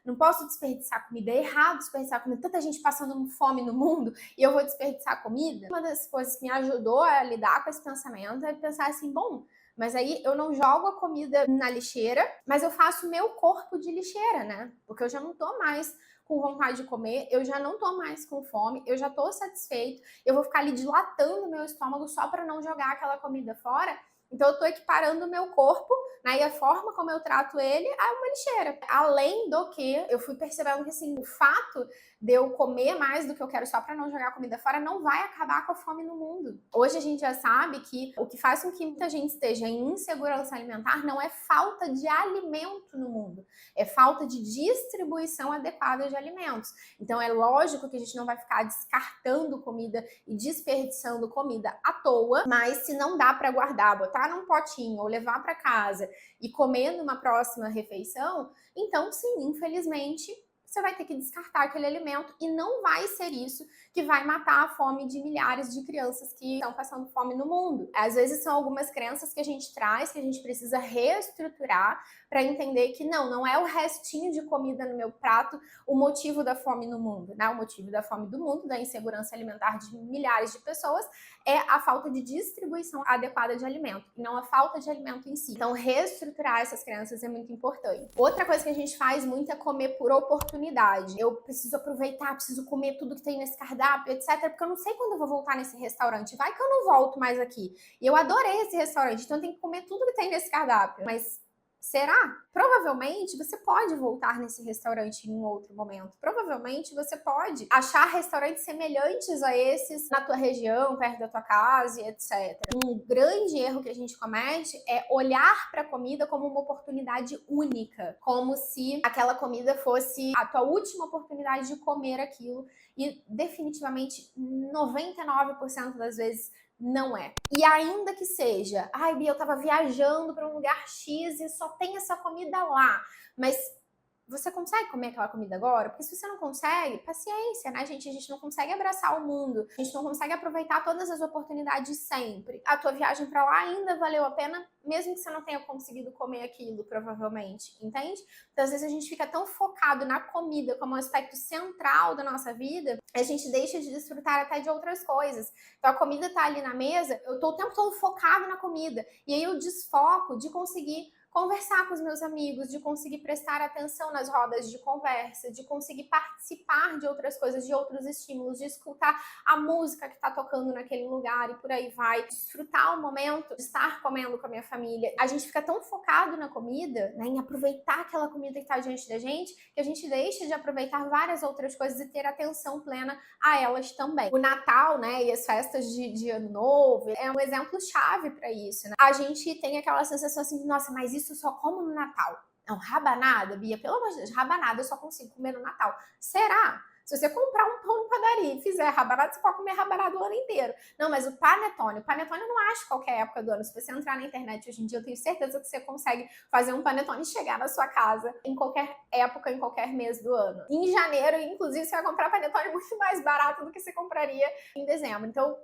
não posso desperdiçar comida. É errado desperdiçar comida. Tanta gente passando fome no mundo e eu vou desperdiçar comida. Uma das coisas que me ajudou a lidar com esse pensamento é pensar assim, bom, mas aí eu não jogo a comida na lixeira, mas eu faço meu corpo de lixeira, né? Porque eu já não tô mais com vontade de comer, eu já não tô mais com fome, eu já tô satisfeito, eu vou ficar ali dilatando o meu estômago só para não jogar aquela comida fora. Então eu tô equiparando o meu corpo, né, e a forma como eu trato ele a uma lixeira. Além do que, eu fui percebendo que assim, o fato de eu comer mais do que eu quero só para não jogar comida fora não vai acabar com a fome no mundo. Hoje a gente já sabe que o que faz com que muita gente esteja em insegurança alimentar não é falta de alimento no mundo, é falta de distribuição adequada de alimentos. Então é lógico que a gente não vai ficar descartando comida e desperdiçando comida à toa, mas se não dá para guardar, botar num potinho ou levar para casa e comer numa próxima refeição, então sim, infelizmente, você vai ter que descartar aquele alimento e não vai ser isso que vai matar a fome de milhares de crianças que estão passando fome no mundo. Às vezes são algumas crenças que a gente traz, que a gente precisa reestruturar para entender que não é o restinho de comida no meu prato o motivo da fome no mundo, né? O motivo da fome do mundo, da insegurança alimentar de milhares de pessoas, é a falta de distribuição adequada de alimento, e não a falta de alimento em si. Então, reestruturar essas crenças é muito importante. Outra coisa que a gente faz muito é comer por oportunidade. Eu preciso aproveitar, preciso comer tudo que tem nesse cardápio, etc, porque eu não sei quando eu vou voltar nesse restaurante. Vai que eu não volto mais aqui. E eu adorei esse restaurante, então eu tenho que comer tudo que tem nesse cardápio. Mas Será? Provavelmente você pode voltar nesse restaurante em um outro momento. Provavelmente você pode achar restaurantes semelhantes a esses na tua região, perto da tua casa e etc. Um grande erro que a gente comete é olhar para a comida como uma oportunidade única, como se aquela comida fosse a tua última oportunidade de comer aquilo, e definitivamente 99% das vezes não é. E ainda que seja, ai, Bia, eu tava viajando para um lugar X e só tem essa comida lá, mas você consegue comer aquela comida agora? Porque se você não consegue, paciência, né, gente? A gente não consegue abraçar o mundo, a gente não consegue aproveitar todas as oportunidades sempre. A tua viagem para lá ainda valeu a pena, mesmo que você não tenha conseguido comer aquilo, provavelmente, entende? Então, às vezes a gente fica tão focado na comida como um aspecto central da nossa vida, a gente deixa de desfrutar até de outras coisas. Então, a comida tá ali na mesa, eu tô o tempo todo focado na comida, e aí eu desfoco de conseguir conversar com os meus amigos, de conseguir prestar atenção nas rodas de conversa, de conseguir participar de outras coisas, de outros estímulos, de escutar a música que está tocando naquele lugar e por aí vai, desfrutar o momento de estar comendo com a minha família. A gente fica tão focado na comida, né, em aproveitar aquela comida que está diante da gente, que a gente deixa de aproveitar várias outras coisas e ter atenção plena a elas também. O Natal, né, e as festas de Ano Novo é um exemplo chave para isso, né? A gente tem aquela sensação assim, nossa, mas isso eu só como no Natal. Não, rabanada, Bia, pelo amor de Deus, rabanada eu só consigo comer no Natal. Será? Se você comprar um pão de padaria e fizer rabanada, você pode comer rabanada o ano inteiro. Não, mas o panetone eu não acho qualquer época do ano. Se você entrar na internet hoje em dia, eu tenho certeza que você consegue fazer um panetone e chegar na sua casa em qualquer época, em qualquer mês do ano. Em janeiro, inclusive, você vai comprar panetone muito mais barato do que você compraria em dezembro. Então,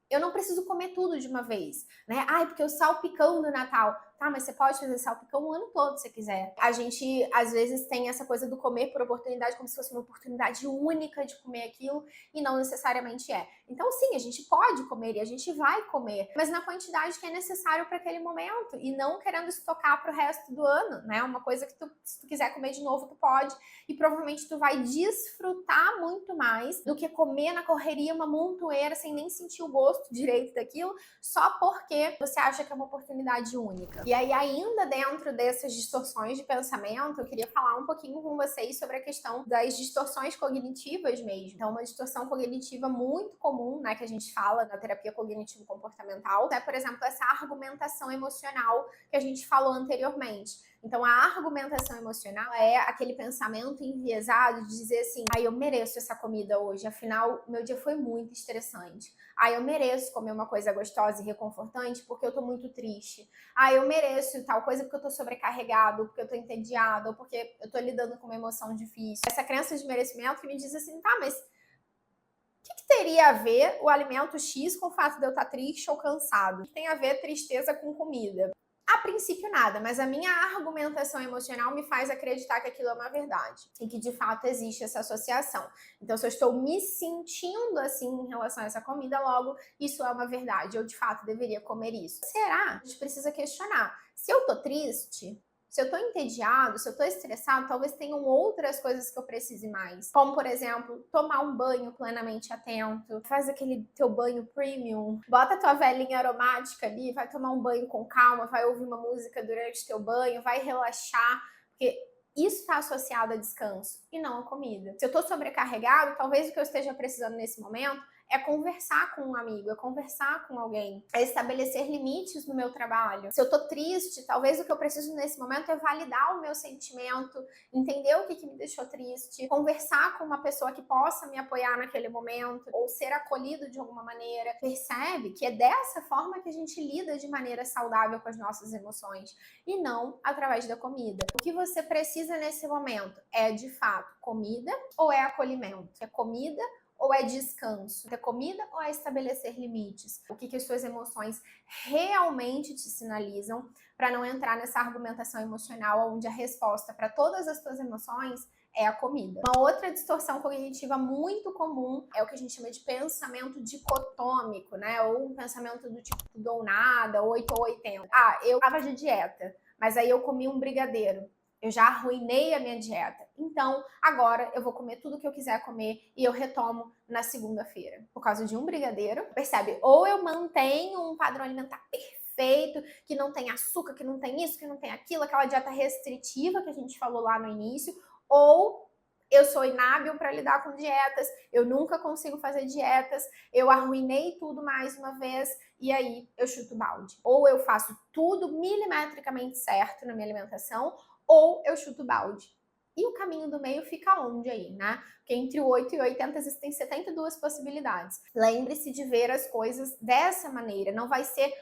eu não preciso comer tudo de uma vez, né? Ai, porque o salpicão do Natal. Tá, mas você pode fazer salpicão o ano todo, se quiser. A gente, às vezes, tem essa coisa do comer por oportunidade, como se fosse uma oportunidade única de comer aquilo, e não necessariamente é. Então, sim, a gente pode comer e a gente vai comer, mas na quantidade que é necessário para aquele momento, e não querendo estocar pro resto do ano, né? Uma coisa que se tu quiser comer de novo, tu pode, e provavelmente tu vai desfrutar muito mais do que comer na correria uma montoeira sem nem sentir o gosto direito daquilo, só porque você acha que é uma oportunidade única. E aí, ainda dentro dessas distorções de pensamento, eu queria falar um pouquinho com vocês sobre a questão das distorções cognitivas mesmo. Então, uma distorção cognitiva muito comum, né, que a gente fala na terapia cognitivo-comportamental, é, por exemplo, essa argumentação emocional que a gente falou anteriormente. Então, a argumentação emocional é aquele pensamento enviesado de dizer assim, eu mereço essa comida hoje, afinal, meu dia foi muito estressante. Eu mereço comer uma coisa gostosa e reconfortante porque eu tô muito triste. Eu mereço tal coisa porque eu tô sobrecarregado, porque eu tô entediado, ou porque eu tô lidando com uma emoção difícil. Essa crença de merecimento que me diz assim, tá, mas o que teria a ver o alimento X com o fato de eu estar triste ou cansado? O que tem a ver tristeza com comida? A princípio nada, mas a minha argumentação emocional me faz acreditar que aquilo é uma verdade e que de fato existe essa associação. Então, se eu estou me sentindo assim em relação a essa comida, logo isso é uma verdade. Eu de fato deveria comer isso. Será? A gente precisa questionar. Se eu tô triste, se eu tô entediado, se eu tô estressado, talvez tenham outras coisas que eu precise mais. Como, por exemplo, tomar um banho plenamente atento, faz aquele teu banho premium, bota a tua velinha aromática ali, vai tomar um banho com calma, vai ouvir uma música durante teu banho, vai relaxar, porque isso está associado a descanso e não a comida. Se eu tô sobrecarregado, talvez o que eu esteja precisando nesse momento é conversar com um amigo, é conversar com alguém, é estabelecer limites no meu trabalho. Se eu tô triste, talvez o que eu preciso nesse momento é validar o meu sentimento, entender o que me deixou triste, conversar com uma pessoa que possa me apoiar naquele momento, ou ser acolhido de alguma maneira. Percebe que é dessa forma que a gente lida de maneira saudável com as nossas emoções, e não através da comida. O que você precisa nesse momento é, de fato, comida ou é acolhimento? É comida ou é descanso? É comida ou é estabelecer limites? O que as suas emoções realmente te sinalizam, para não entrar nessa argumentação emocional onde a resposta para todas as suas emoções é a comida. Uma outra distorção cognitiva muito comum é o que a gente chama de pensamento dicotômico, né? Ou um pensamento do tipo tudo ou nada, 8 ou 80. Eu tava de dieta, mas aí eu comi um brigadeiro. Eu já arruinei a minha dieta. Então, agora eu vou comer tudo que eu quiser comer e eu retomo na segunda-feira. Por causa de um brigadeiro, percebe? Ou eu mantenho um padrão alimentar perfeito, perfeito, que não tem açúcar, que não tem isso, que não tem aquilo, aquela dieta restritiva que a gente falou lá no início, ou eu sou inábil para lidar com dietas, eu nunca consigo fazer dietas, eu arruinei tudo mais uma vez e aí eu chuto balde. Ou eu faço tudo milimetricamente certo na minha alimentação, ou eu chuto balde. E o caminho do meio fica onde aí, né? Porque entre o 8 e 80 existem 72 possibilidades. Lembre-se de ver as coisas dessa maneira. Não vai ser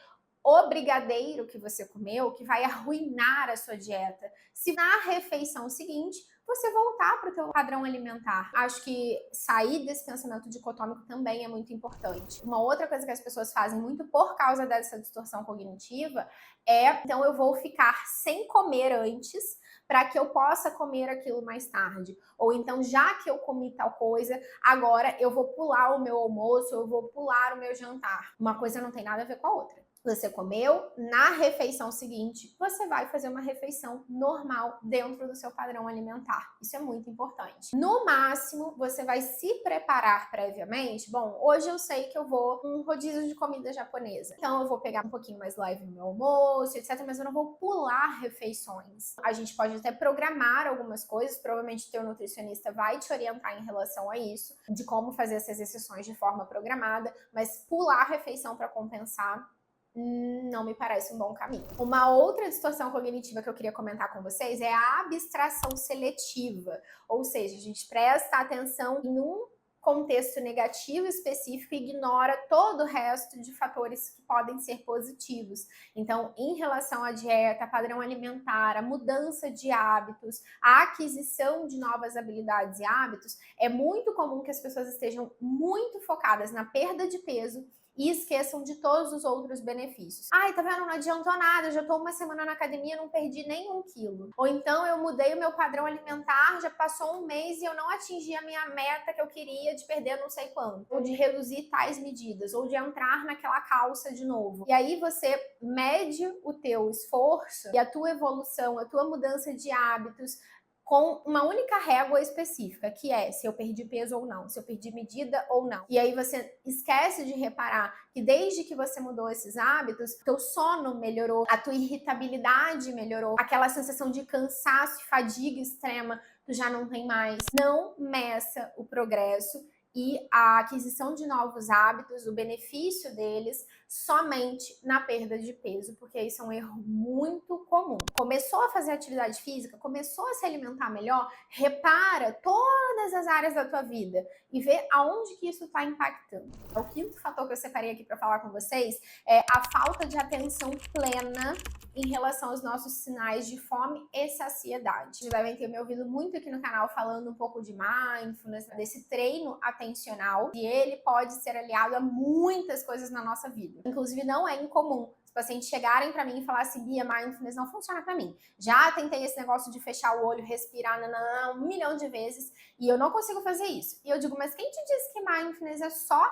o brigadeiro que você comeu que vai arruinar a sua dieta. Se na refeição seguinte você voltar para o teu padrão alimentar. Acho que sair desse pensamento dicotômico também é muito importante. Uma outra coisa que as pessoas fazem muito por causa dessa distorção cognitiva é, então eu vou ficar sem comer antes para que eu possa comer aquilo mais tarde. Ou então, já que eu comi tal coisa, agora eu vou pular o meu almoço, eu vou pular o meu jantar. Uma coisa não tem nada a ver com a outra. Você comeu, na refeição seguinte, você vai fazer uma refeição normal dentro do seu padrão alimentar. Isso é muito importante. No máximo, você vai se preparar previamente. Bom, hoje eu sei que eu vou um rodízio de comida japonesa. Então eu vou pegar um pouquinho mais leve no meu almoço, etc. Mas eu não vou pular refeições. A gente pode até programar algumas coisas. Provavelmente o teu nutricionista vai te orientar em relação a isso, de como fazer essas exceções de forma programada. Mas pular a refeição para compensar não me parece um bom caminho. Uma outra distorção cognitiva que eu queria comentar com vocês é a abstração seletiva, ou seja, a gente presta atenção em um contexto negativo específico e ignora todo o resto de fatores que podem ser positivos. Então, em relação à dieta, padrão alimentar, a mudança de hábitos, a aquisição de novas habilidades e hábitos, é muito comum que as pessoas estejam muito focadas na perda de peso e esqueçam de todos os outros benefícios. Ai, tá vendo? Não adiantou nada, eu já tô uma semana na academia e não perdi nem 1 quilo. Ou então eu mudei o meu padrão alimentar, já passou um mês e eu não atingi a minha meta que eu queria de perder não sei quanto. Ou de reduzir tais medidas, ou de entrar naquela calça de novo. E aí você mede o teu esforço e a tua evolução, a tua mudança de hábitos, com uma única régua específica, que é se eu perdi peso ou não, se eu perdi medida ou não. E aí você esquece de reparar que desde que você mudou esses hábitos, teu sono melhorou, a tua irritabilidade melhorou, aquela sensação de cansaço e fadiga extrema tu já não tem mais. Não meça o progresso e a aquisição de novos hábitos, o benefício deles, somente na perda de peso, porque isso é um erro muito comum. Começou a fazer atividade física, começou a se alimentar melhor, repara todas as áreas da tua vida e vê aonde que isso está impactando. O quinto fator que eu separei aqui para falar com vocês é a falta de atenção plena em relação aos nossos sinais de fome e saciedade. Vocês devem ter me ouvido muito aqui no canal falando um pouco de mindfulness, desse treino atencional, e ele pode ser aliado a muitas coisas na nossa vida. Inclusive, não é incomum os pacientes chegarem para mim e falar assim: Bia, mindfulness não funciona para mim. Já tentei esse negócio de fechar o olho, respirar, 1 milhão de vezes, e eu não consigo fazer isso. E eu digo, mas quem te disse que mindfulness é só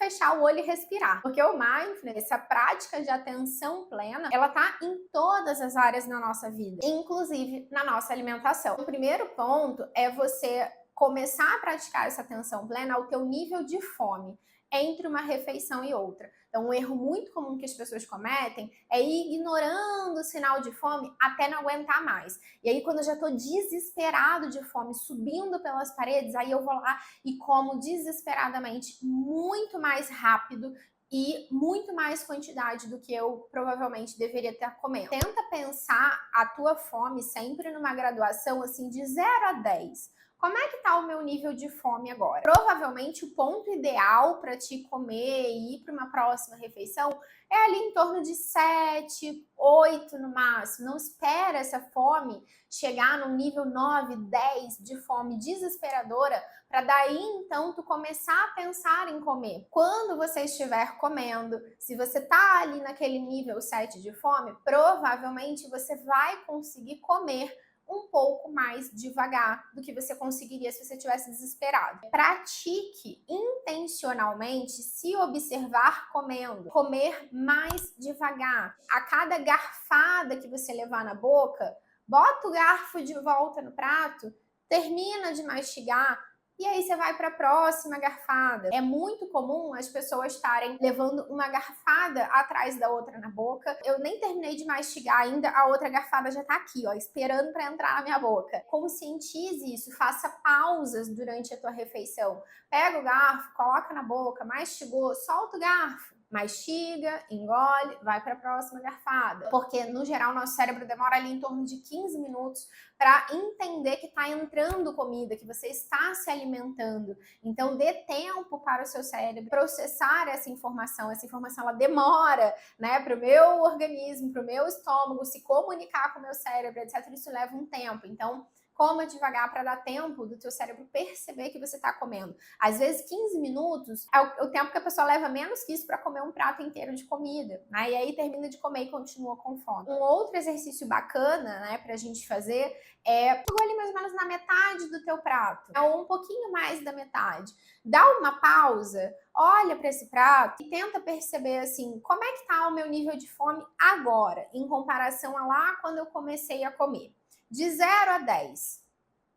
fechar o olho e respirar? Porque o mindfulness, essa prática de atenção plena, ela tá em todas as áreas da nossa vida, inclusive na nossa alimentação. O primeiro ponto é você começar a praticar essa atenção plena ao teu nível de fome entre uma refeição e outra. Então, um erro muito comum que as pessoas cometem é ir ignorando o sinal de fome até não aguentar mais. E aí, quando eu já estou desesperado de fome, subindo pelas paredes, aí eu vou lá e como desesperadamente, muito mais rápido e muito mais quantidade do que eu provavelmente deveria estar comendo. Tenta pensar a tua fome sempre numa graduação assim de 0 a 10. Como é que tá o meu nível de fome agora? Provavelmente o ponto ideal para te comer e ir para uma próxima refeição é ali em torno de 7, 8 no máximo. Não espera essa fome chegar num nível 9, 10 de fome desesperadora para daí então tu começar a pensar em comer. Quando você estiver comendo, se você tá ali naquele nível 7 de fome, provavelmente você vai conseguir comer um pouco mais devagar do que você conseguiria se você tivesse desesperado. Pratique intencionalmente se observar comendo, comer mais devagar. A cada garfada que você levar na boca, bota o garfo de volta no prato, termina de mastigar e aí você vai para a próxima garfada. É muito comum as pessoas estarem levando uma garfada atrás da outra na boca. Eu nem terminei de mastigar ainda, a outra garfada já tá aqui, ó, esperando para entrar na minha boca. Conscientize isso, faça pausas durante a tua refeição. Pega o garfo, coloca na boca, mastigou, solta o garfo. Mastiga, engole, vai para a próxima garfada. Porque, no geral, nosso cérebro demora ali em torno de 15 minutos para entender que está entrando comida, que você está se alimentando. Então, dê tempo para o seu cérebro processar essa informação. Essa informação, ela demora, né, para o meu organismo, para o meu estômago se comunicar com o meu cérebro, etc. Isso leva um tempo. Então, coma devagar para dar tempo do teu cérebro perceber que você está comendo. Às vezes, 15 minutos é o tempo que a pessoa leva menos que isso para comer um prato inteiro de comida, né? E aí termina de comer e continua com fome. Um outro exercício bacana, né, pra gente fazer chegou ali mais ou menos na metade do teu prato, ou um pouquinho mais da metade. Dá uma pausa, olha para esse prato e tenta perceber assim, como é que tá o meu nível de fome agora, em comparação a lá quando eu comecei a comer. De 0 a 10.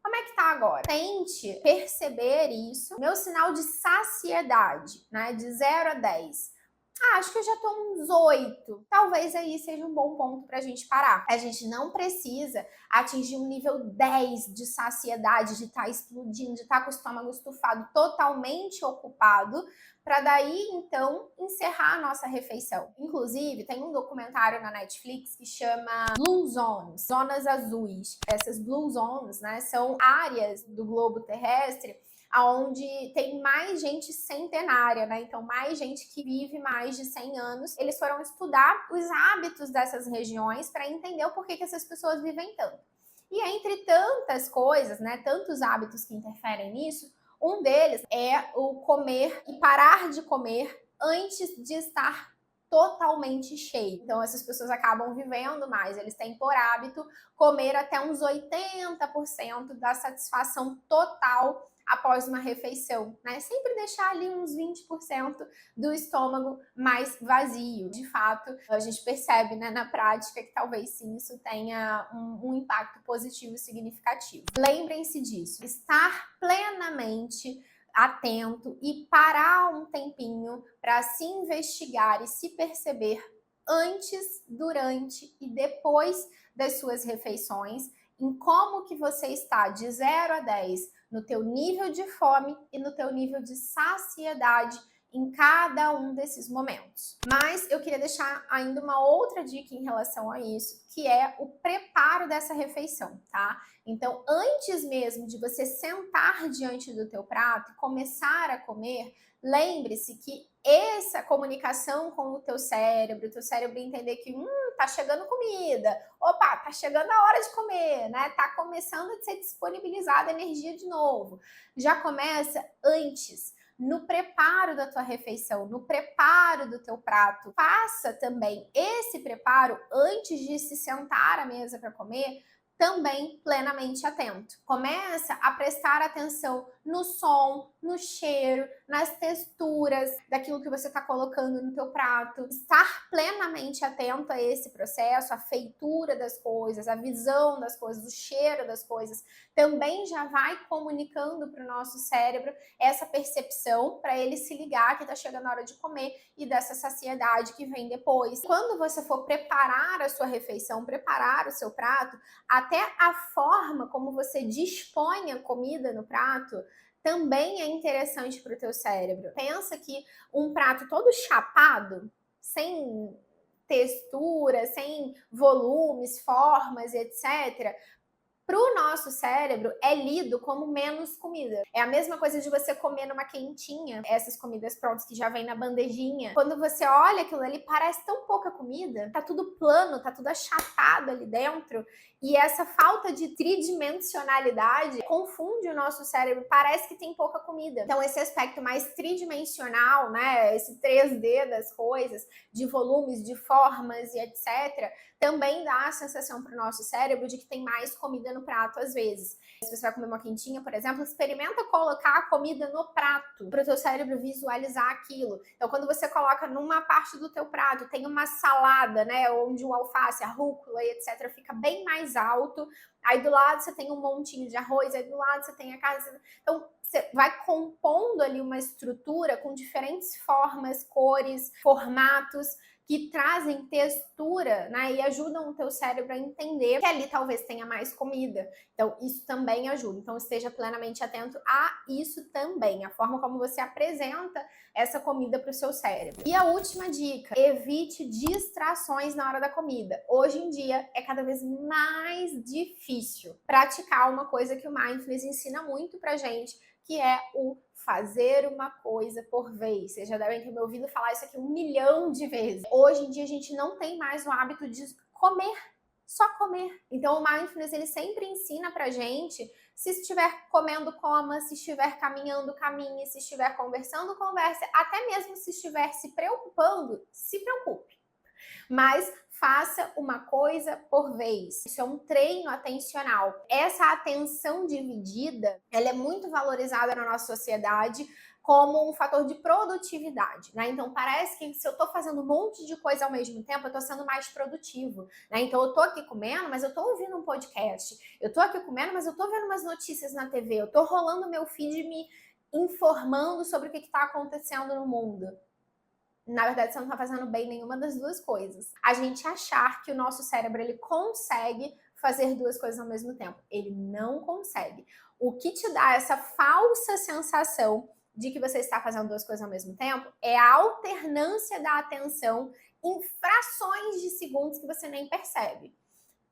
Como é que tá agora? Tente perceber isso. Meu sinal de saciedade, né? De 0 a 10. Acho que eu já tô uns 8. Talvez aí seja um bom ponto pra gente parar. A gente não precisa atingir um nível 10 de saciedade, de estar explodindo, de estar com o estômago estufado, totalmente ocupado, para daí, então, encerrar a nossa refeição. Inclusive, tem um documentário na Netflix que chama Blue Zones, zonas azuis. Essas Blue Zones, né, são áreas do globo terrestre onde tem mais gente centenária, né? Então, mais gente que vive mais de 100 anos. Eles foram estudar os hábitos dessas regiões para entender o porquê que essas pessoas vivem tanto. E entre tantas coisas, né, tantos hábitos que interferem nisso, um deles é o comer e parar de comer antes de estar totalmente cheio. Então, essas pessoas acabam vivendo mais. Eles têm por hábito comer até uns 80% da satisfação total após uma refeição, né? Sempre deixar ali uns 20% do estômago mais vazio. De fato, a gente percebe, né, na prática que talvez sim isso tenha um impacto positivo significativo. Lembrem-se disso. Estar plenamente atento e parar um tempinho para se investigar e se perceber antes, durante e depois das suas refeições, em como que você está de 0 a 10 no teu nível de fome e no teu nível de saciedade em cada um desses momentos. Mas eu queria deixar ainda uma outra dica em relação a isso, que é o preparo dessa refeição, tá? Então, antes mesmo de você sentar diante do teu prato e começar a comer, lembre-se que essa comunicação com o teu cérebro entender que tá chegando comida, opa, tá chegando a hora de comer, né? Tá começando a ser disponibilizada energia de novo. Já começa antes, no preparo da tua refeição, no preparo do teu prato. Faça também esse preparo antes de se sentar à mesa para comer, também plenamente atento. Começa a prestar atenção no som, no cheiro, nas texturas daquilo que você está colocando no teu prato. Estar plenamente atento a esse processo, a feitura das coisas, a visão das coisas, o cheiro das coisas, também já vai comunicando para o nosso cérebro essa percepção para ele se ligar que está chegando a hora de comer e dessa saciedade que vem depois. Quando você for preparar a sua refeição, preparar o seu prato, até a forma como você dispõe a comida no prato também é interessante para o teu cérebro. Pensa que um prato todo chapado, sem textura, sem volumes, formas, etc., para o nosso cérebro é lido como menos comida. É a mesma coisa de você comer numa quentinha, essas comidas prontas que já vem na bandejinha. Quando você olha aquilo ali, parece tão pouca comida, tá tudo plano, tá tudo achatado ali dentro. E essa falta de tridimensionalidade confunde o nosso cérebro, parece que tem pouca comida. Então esse aspecto mais tridimensional, né, esse 3D das coisas, de volumes, de formas e etc., também dá a sensação para o nosso cérebro de que tem mais comida no prato às vezes. Se você vai comer uma quentinha, por exemplo, experimenta colocar a comida no prato para o teu cérebro visualizar aquilo. Então, quando você coloca numa parte do teu prato, tem uma salada, né, onde o alface, a rúcula e etc, fica bem mais alto. Aí do lado você tem um montinho de arroz, aí do lado você tem a carne. Então, você vai compondo ali uma estrutura com diferentes formas, cores, formatos, que trazem textura, né, e ajudam o teu cérebro a entender que ali talvez tenha mais comida. Então, isso também ajuda. Então, esteja plenamente atento a isso também, a forma como você apresenta essa comida para o seu cérebro. E a última dica, evite distrações na hora da comida. Hoje em dia, é cada vez mais difícil praticar uma coisa que o Mindfulness ensina muito pra gente, que é o fazer uma coisa por vez. Vocês já devem ter me ouvido falar isso aqui 1 milhão de vezes. Hoje em dia a gente não tem mais o hábito de comer, só comer. Então o Mindfulness ele sempre ensina pra gente, se estiver comendo, coma, se estiver caminhando, caminhe, se estiver conversando, converse, até mesmo se estiver se preocupando, se preocupe. Mas faça uma coisa por vez. Isso é um treino atencional. Essa atenção dividida, ela é muito valorizada na nossa sociedade como um fator de produtividade, né? Então parece que se eu tô fazendo um monte de coisa ao mesmo tempo, eu tô sendo mais produtivo, né? Então eu tô aqui comendo, mas eu tô ouvindo um podcast. Eu tô aqui comendo, mas eu tô vendo umas notícias na TV. Eu tô rolando meu feed me informando sobre o que tá acontecendo no mundo. Na verdade, você não está fazendo bem nenhuma das duas coisas. A gente achar que o nosso cérebro ele consegue fazer duas coisas ao mesmo tempo. Ele não consegue. O que te dá essa falsa sensação de que você está fazendo duas coisas ao mesmo tempo é a alternância da atenção em frações de segundos que você nem percebe.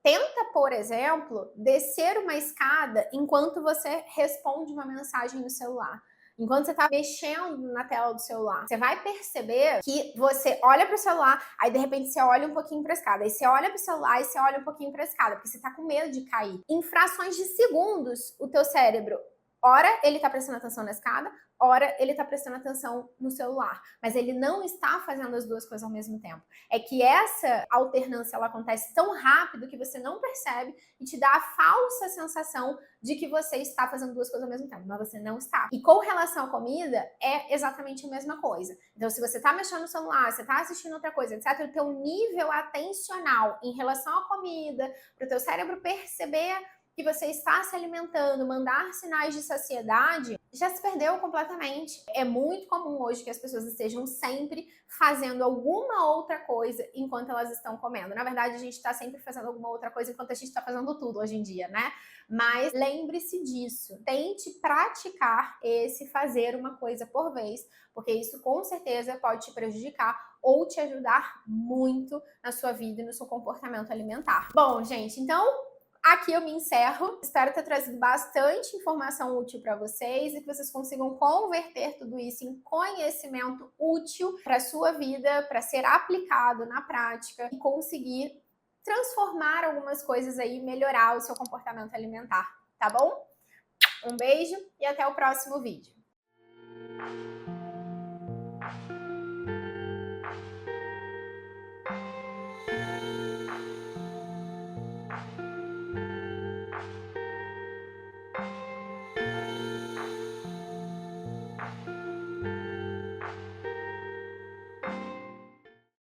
Tenta, por exemplo, descer uma escada enquanto você responde uma mensagem no celular. Enquanto você está mexendo na tela do celular, você vai perceber que você olha para o celular, aí de repente você olha um pouquinho para a escada, aí você olha para o celular e você olha um pouquinho para a escada, porque você está com medo de cair. Em frações de segundos, o teu cérebro, ora ele está prestando atenção na escada, ora ele está prestando atenção no celular, mas ele não está fazendo as duas coisas ao mesmo tempo. É que essa alternância ela acontece tão rápido que você não percebe e te dá a falsa sensação de que você está fazendo duas coisas ao mesmo tempo, mas você não está. E com relação à comida, é exatamente a mesma coisa. Então, se você está mexendo no celular, você está assistindo outra coisa, etc., o teu nível atencional em relação à comida, para o teu cérebro perceber que você está se alimentando, mandar sinais de saciedade, já se perdeu completamente. É muito comum hoje que as pessoas estejam sempre fazendo alguma outra coisa enquanto elas estão comendo. Na verdade, a gente está sempre fazendo alguma outra coisa enquanto a gente está fazendo tudo hoje em dia, né? Mas lembre-se disso. Tente praticar esse fazer uma coisa por vez, porque isso com certeza pode te prejudicar ou te ajudar muito na sua vida e no seu comportamento alimentar. Bom, gente, então aqui eu me encerro. Espero ter trazido bastante informação útil para vocês e que vocês consigam converter tudo isso em conhecimento útil para a sua vida, para ser aplicado na prática e conseguir transformar algumas coisas aí, melhorar o seu comportamento alimentar, tá bom? Um beijo e até o próximo vídeo.